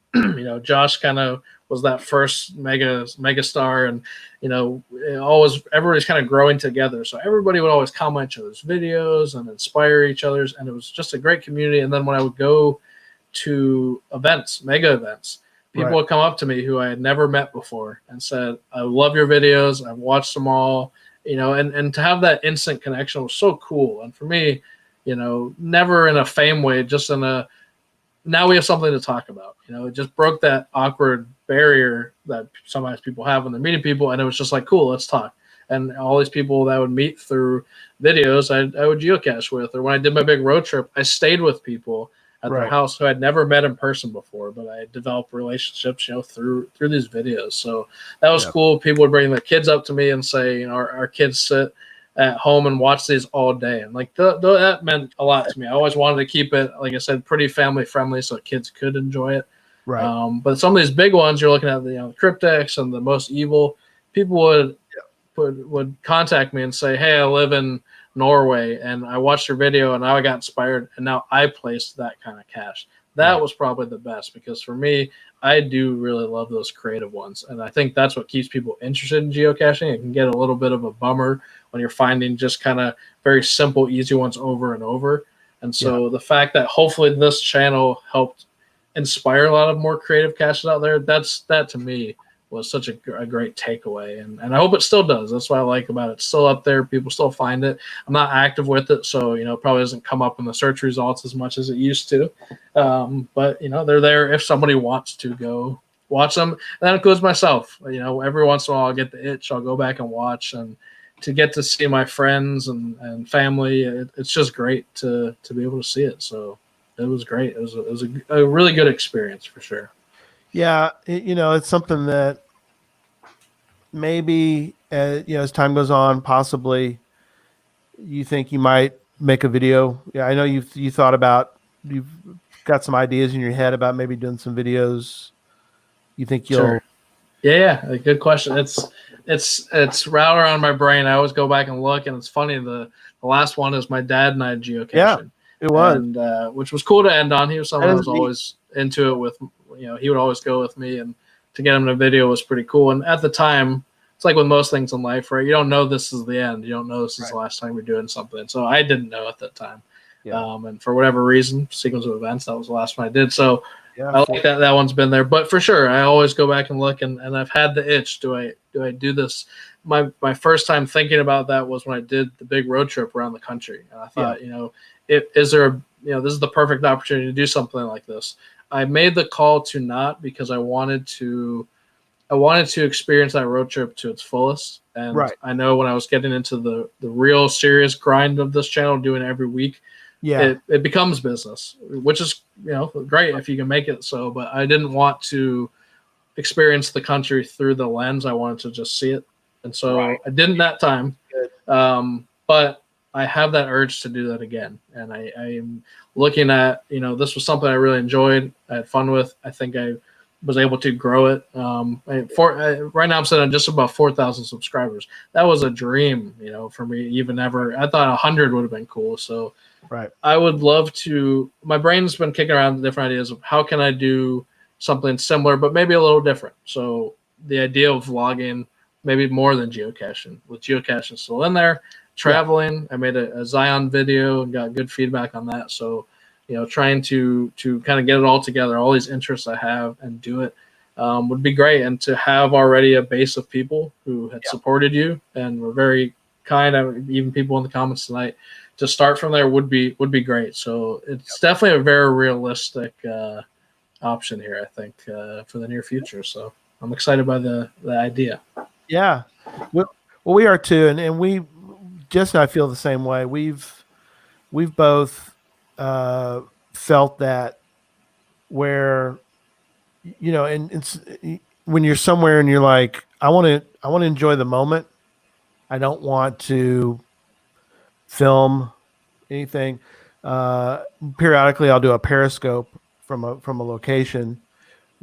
Speaker 5: Josh kind of was that first mega star, and everybody's kind of growing together. So everybody would always comment each other's videos and inspire each other's, and it was just a great community. And then when I would go to mega events, people would come up to me who I had never met before and said, "I love your videos. I've watched them all." And to have that instant connection was so cool. And for me, never in a fame way, just now we have something to talk about. It just broke that awkward barrier that sometimes people have when they're meeting people. And it was just like, cool, let's talk. And all these people that I would meet through videos, I would geocache with. Or when I did my big road trip, I stayed with people at their house who I'd never met in person before, but I developed relationships, through these videos. So that was cool. People would bring their kids up to me and say, our kids sit at home and watch these all day. And like that meant a lot to me. I always wanted to keep it, like I said, pretty family friendly so kids could enjoy it. Right. But some of these big ones, you're looking at the Cryptex and the Most Evil, people would contact me and say, "Hey, I live in Norway and I watched your video and now I got inspired and now I placed that kind of cache." That was probably the best, because for me, I do really love those creative ones. And I think that's what keeps people interested in geocaching. It can get a little bit of a bummer when you're finding just kind of very simple, easy ones over and over. And so the fact that hopefully this channel helped inspire a lot of more creative caches out there, that to me was such a great takeaway. And I hope it still does. That's what I like about it. It's still up there. People still find it. I'm not active with it, so, it probably doesn't come up in the search results as much as it used to. But, they're there if somebody wants to go watch them. And that includes myself. Every once in a while I'll get the itch. I'll go back and watch, and to get to see my friends and family, it's just great to be able to see it. So it was great. It was a really good experience for sure.
Speaker 3: Yeah, it's something that maybe as time goes on, possibly you think you might make a video. Yeah, I know you've got some ideas in your head about maybe doing some videos. You think you'll?
Speaker 5: Sure. Yeah, a good question. It's round around my brain. I always go back and look, and it's funny. The last one is my dad and I geocaching.
Speaker 3: Yeah, it was,
Speaker 5: and which was cool to end on. He was someone who was always into it with. He would always go with me, and to get him in a video was pretty cool. And at the time, it's like with most things in life, right? You don't know this is the end. You don't know this is the last time you're doing something. So I didn't know at that time. Yeah. And for whatever reason, sequence of events, that was the last one I did. So I like that one's been there. But for sure, I always go back and look, and I've had the itch. Do I do this? My first time thinking about that was when I did the big road trip around the country. And I thought, this is the perfect opportunity to do something like this. I made the call to not, because I wanted to experience that road trip to its fullest. And I know when I was getting into the real serious grind of this channel, doing it every week, it becomes business, which is, great if you can make it so, but I didn't want to experience the country through the lens. I wanted to just see it. And so I didn't that time. But I have that urge to do that again. And I am looking at, this was something I really enjoyed. I had fun with. I think I was able to grow it. Right now I'm sitting on just about 4,000 subscribers. That was a dream, for me, even ever. I thought 100 would have been cool. So I would love to, my brain's been kicking around different ideas of how can I do something similar, but maybe a little different. So the idea of vlogging, maybe more than geocaching, with geocaching still in there. Traveling, I made a Zion video and got good feedback on that. So, trying to kind of get it all together, all these interests I have, and do it would be great. And to have already a base of people who had supported you and were very kind, even people in the comments tonight, to start from there would be great. So it's definitely a very realistic option here, I think, for the near future. So I'm excited by the idea.
Speaker 3: Yeah, well, we are too, and we. Jess and I feel the same way. We've both felt that, where and it's when you're somewhere and you're like, I want to enjoy the moment. I don't want to film anything. Periodically, I'll do a periscope from a location.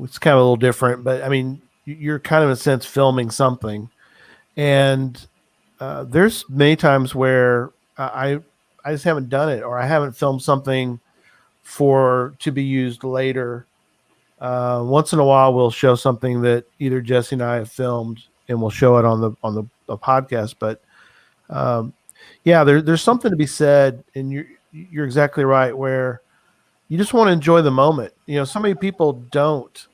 Speaker 3: It's kind of a little different, but I mean, you're kind of in a sense filming something. And there's many times where I just haven't done it, or I haven't filmed something to be used later. Once in a while, we'll show something that either Jesse and I have filmed, and we'll show it on the podcast. But yeah, there's something to be said, and you're exactly right, where you just want to enjoy the moment. So many people don't.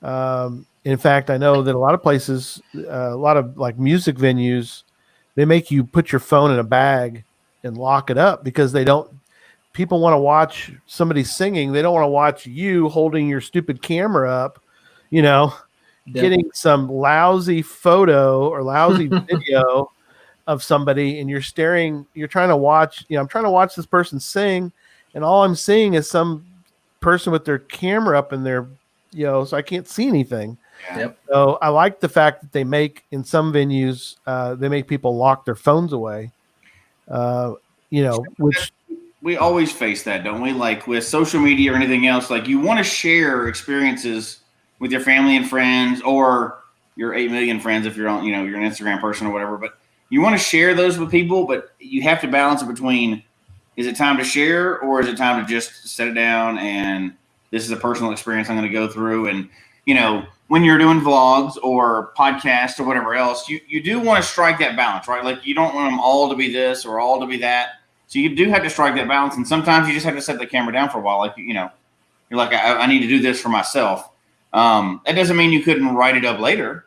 Speaker 3: In fact, I know that a lot of places, a lot of like music venues, they make you put your phone in a bag and lock it up because people want to watch somebody singing. They don't want to watch you holding your stupid camera up, getting some lousy photo or lousy video of somebody, and you're trying to watch, I'm trying to watch this person sing, and all I'm seeing is some person with their camera up in their, so I can't see anything.
Speaker 5: Yep.
Speaker 3: So I like the fact that they make, in some venues, they make people lock their phones away. Which
Speaker 4: we always face that, don't we? Like with social media or anything else, like you want to share experiences with your family and friends, or your 8 million friends if you're on, you're an Instagram person or whatever. But you want to share those with people, but you have to balance it between, is it time to share, or is it time to just set it down and this is a personal experience I'm going to go through? And when you're doing vlogs or podcasts or whatever else, you do want to strike that balance, right? Like you don't want them all to be this or all to be that. So you do have to strike that balance. And sometimes you just have to set the camera down for a while. Like, you're like, I need to do this for myself. That doesn't mean you couldn't write it up later,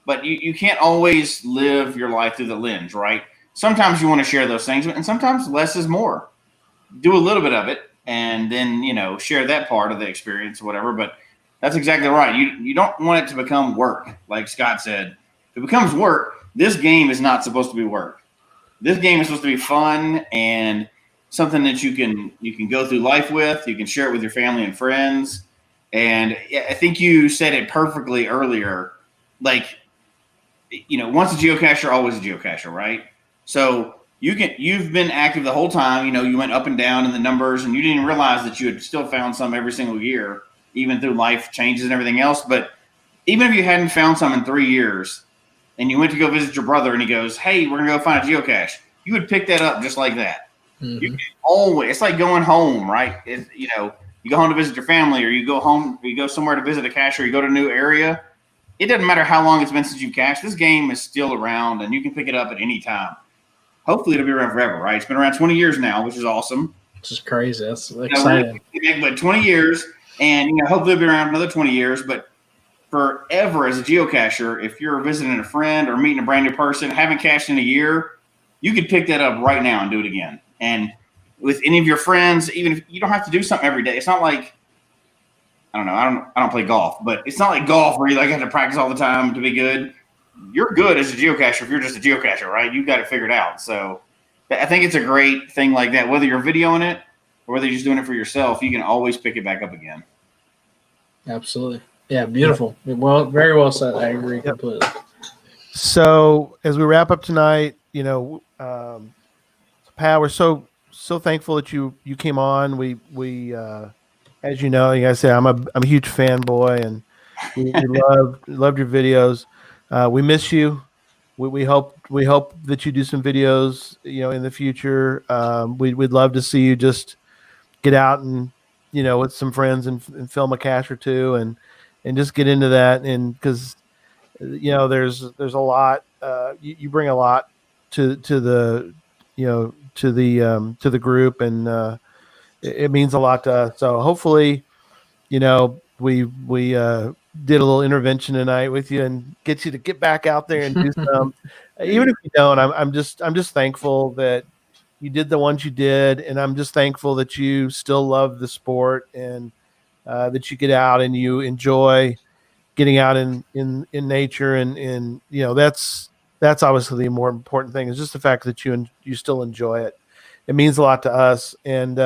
Speaker 4: but you can't always live your life through the lens, right? Sometimes you want to share those things, and sometimes less is more. Do a little bit of it and then, share that part of the experience or whatever. But that's exactly right. You don't want it to become work. Like Scott said, if it becomes work, this game is not supposed to be work. This game is supposed to be fun and something that you can go through life with. You can share it with your family and friends. And I think you said it perfectly earlier. Like, once a geocacher, always a geocacher, right? So you've been active the whole time. You went up and down in the numbers, and you didn't realize that you had still found some every single year, even through life changes and everything else. But even if you hadn't found some in 3 years, and you went to go visit your brother and he goes, hey, we're going to go find a geocache, you would pick that up just like that. Mm-hmm. You can always, it's like going home, right? You go home to visit your family, or you go home, you go somewhere to visit a cache, or you go to a new area. It doesn't matter how long it's been since you cached. This game is still around, and you can pick it up at any time. Hopefully it'll be around forever, right? It's been around 20 years now, which is awesome.
Speaker 5: Which is crazy. That's exciting.
Speaker 4: But 20 years, and hopefully it'll be around another 20 years, but forever as a geocacher, if you're visiting a friend or meeting a brand new person, haven't cached in a year, you could pick that up right now and do it again. And with any of your friends, even if you don't have to do something every day, it's not like, I don't know, I don't play golf, but it's not like golf where you have to practice all the time to be good. You're good as a geocacher if you're just a geocacher, right? You've got it figured out. So I think it's a great thing like that. Whether you're videoing it or whether you're just doing it for yourself, you can always pick it back up again.
Speaker 5: Absolutely. Yeah, beautiful. Well, very well said. I agree completely.
Speaker 3: So as we wrap up tonight, Pat, we're so thankful that you came on. We as you know, like I say, I'm a huge fanboy, and we loved your videos. We miss you. We hope that you do some videos, in the future. We'd love to see you just get out and, with some friends and film a cache or two and just get into that. And because, there's a lot, you bring a lot to the group, and it means a lot to us. So hopefully, we did a little intervention tonight with you and get you to get back out there and do some. Even if you don't, I'm just thankful that you did the ones you did, and I'm just thankful that you still love the sport, and that you get out and you enjoy getting out in nature, and that's obviously the more important thing, is just the fact that you still enjoy it. It means a lot to us, and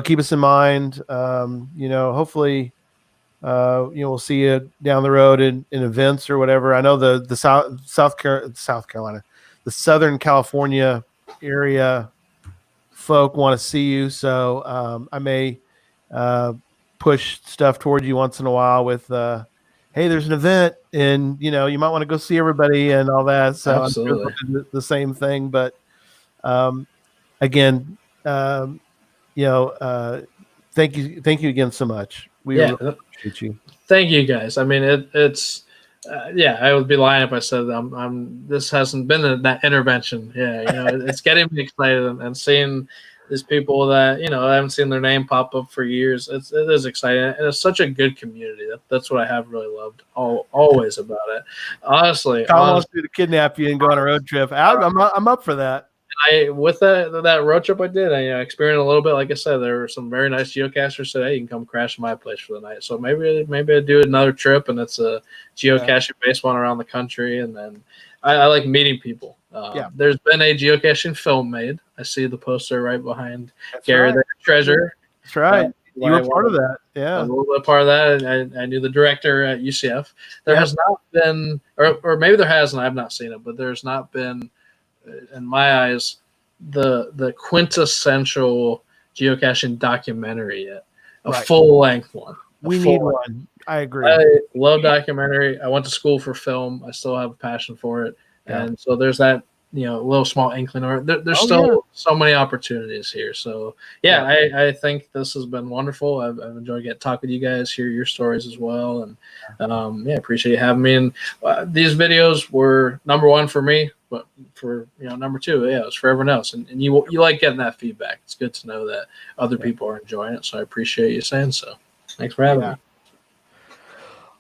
Speaker 3: keep us in mind. Hopefully, we'll see you down the road in events or whatever. I know the Southern California area folk want to see you. So I may push stuff toward you once in a while with, hey, there's an event and, you might want to go see everybody and all that. So
Speaker 5: Absolutely.
Speaker 3: I'm sure the same thing. But again, thank you again so much. We really appreciate you.
Speaker 5: Thank you guys. I mean, it's I would be lying if I said this hasn't been that intervention. Yeah, it's getting me excited and seeing these people that I haven't seen their name pop up for years. It is exciting, and it's such a good community. That's what I have really loved always about it. Honestly,
Speaker 3: Tom wants me to kidnap you and go on a road trip. I'm up for that.
Speaker 5: With that road trip I did, I experienced a little bit. Like I said, there were some very nice geocachers said, "Hey, you can come crash my place for the night." So maybe I do another trip, and it's a geocaching based one around the country. And then I like meeting people. There's been a geocaching film made. I see the poster right behind Gary, the treasure.
Speaker 3: That's right. You were part of that. Yeah,
Speaker 5: a little bit part of that. And I knew the director at UCF. There has not been, or maybe there has, and I've not seen it, but there's not been, in my eyes, the quintessential geocaching documentary yet. A full-length one.
Speaker 3: We need one. I agree.
Speaker 5: I love documentary. I went to school for film. I still have a passion for it. Yeah. And so there's that, little small inkling. Or there's still so many opportunities here. So, I think this has been wonderful. I've enjoyed getting to talk with you guys, hear your stories as well. And, appreciate you having me. And these videos were number one for me. But for number two, it was for everyone else, and you like getting that feedback. It's good to know that other people are enjoying it. So I appreciate you saying so. Thanks for having me.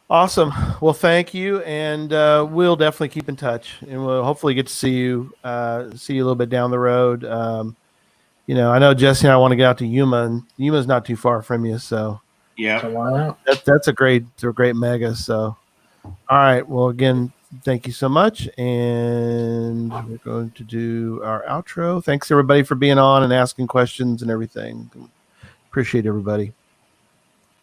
Speaker 3: Awesome. Well, thank you, and we'll definitely keep in touch, and we'll hopefully get to see you a little bit down the road. I know Jesse and I want to get out to Yuma, and Yuma's not too far from you, so that's a great mega. So, all right. Well, again, thank you so much, and we're going to do our outro. Thanks everybody for being on and asking questions and everything. Appreciate everybody.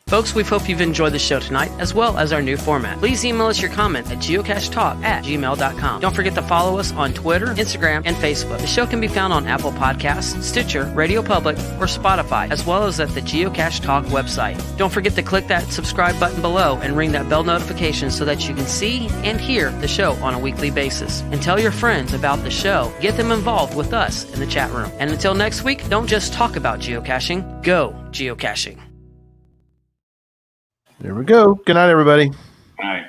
Speaker 2: Folks, we hope you've enjoyed the show tonight, as well as our new format. Please email us your comment at geocachetalk@gmail.com. Don't forget to follow us on Twitter, Instagram, and Facebook. The show can be found on Apple Podcasts, Stitcher, Radio Public, or Spotify, as well as at the Geocache Talk website. Don't forget to click that subscribe button below and ring that bell notification so that you can see and hear the show on a weekly basis. And tell your friends about the show. Get them involved with us in the chat room. And until next week, don't just talk about geocaching, go geocaching.
Speaker 3: There we go. Good night, everybody.
Speaker 4: All right.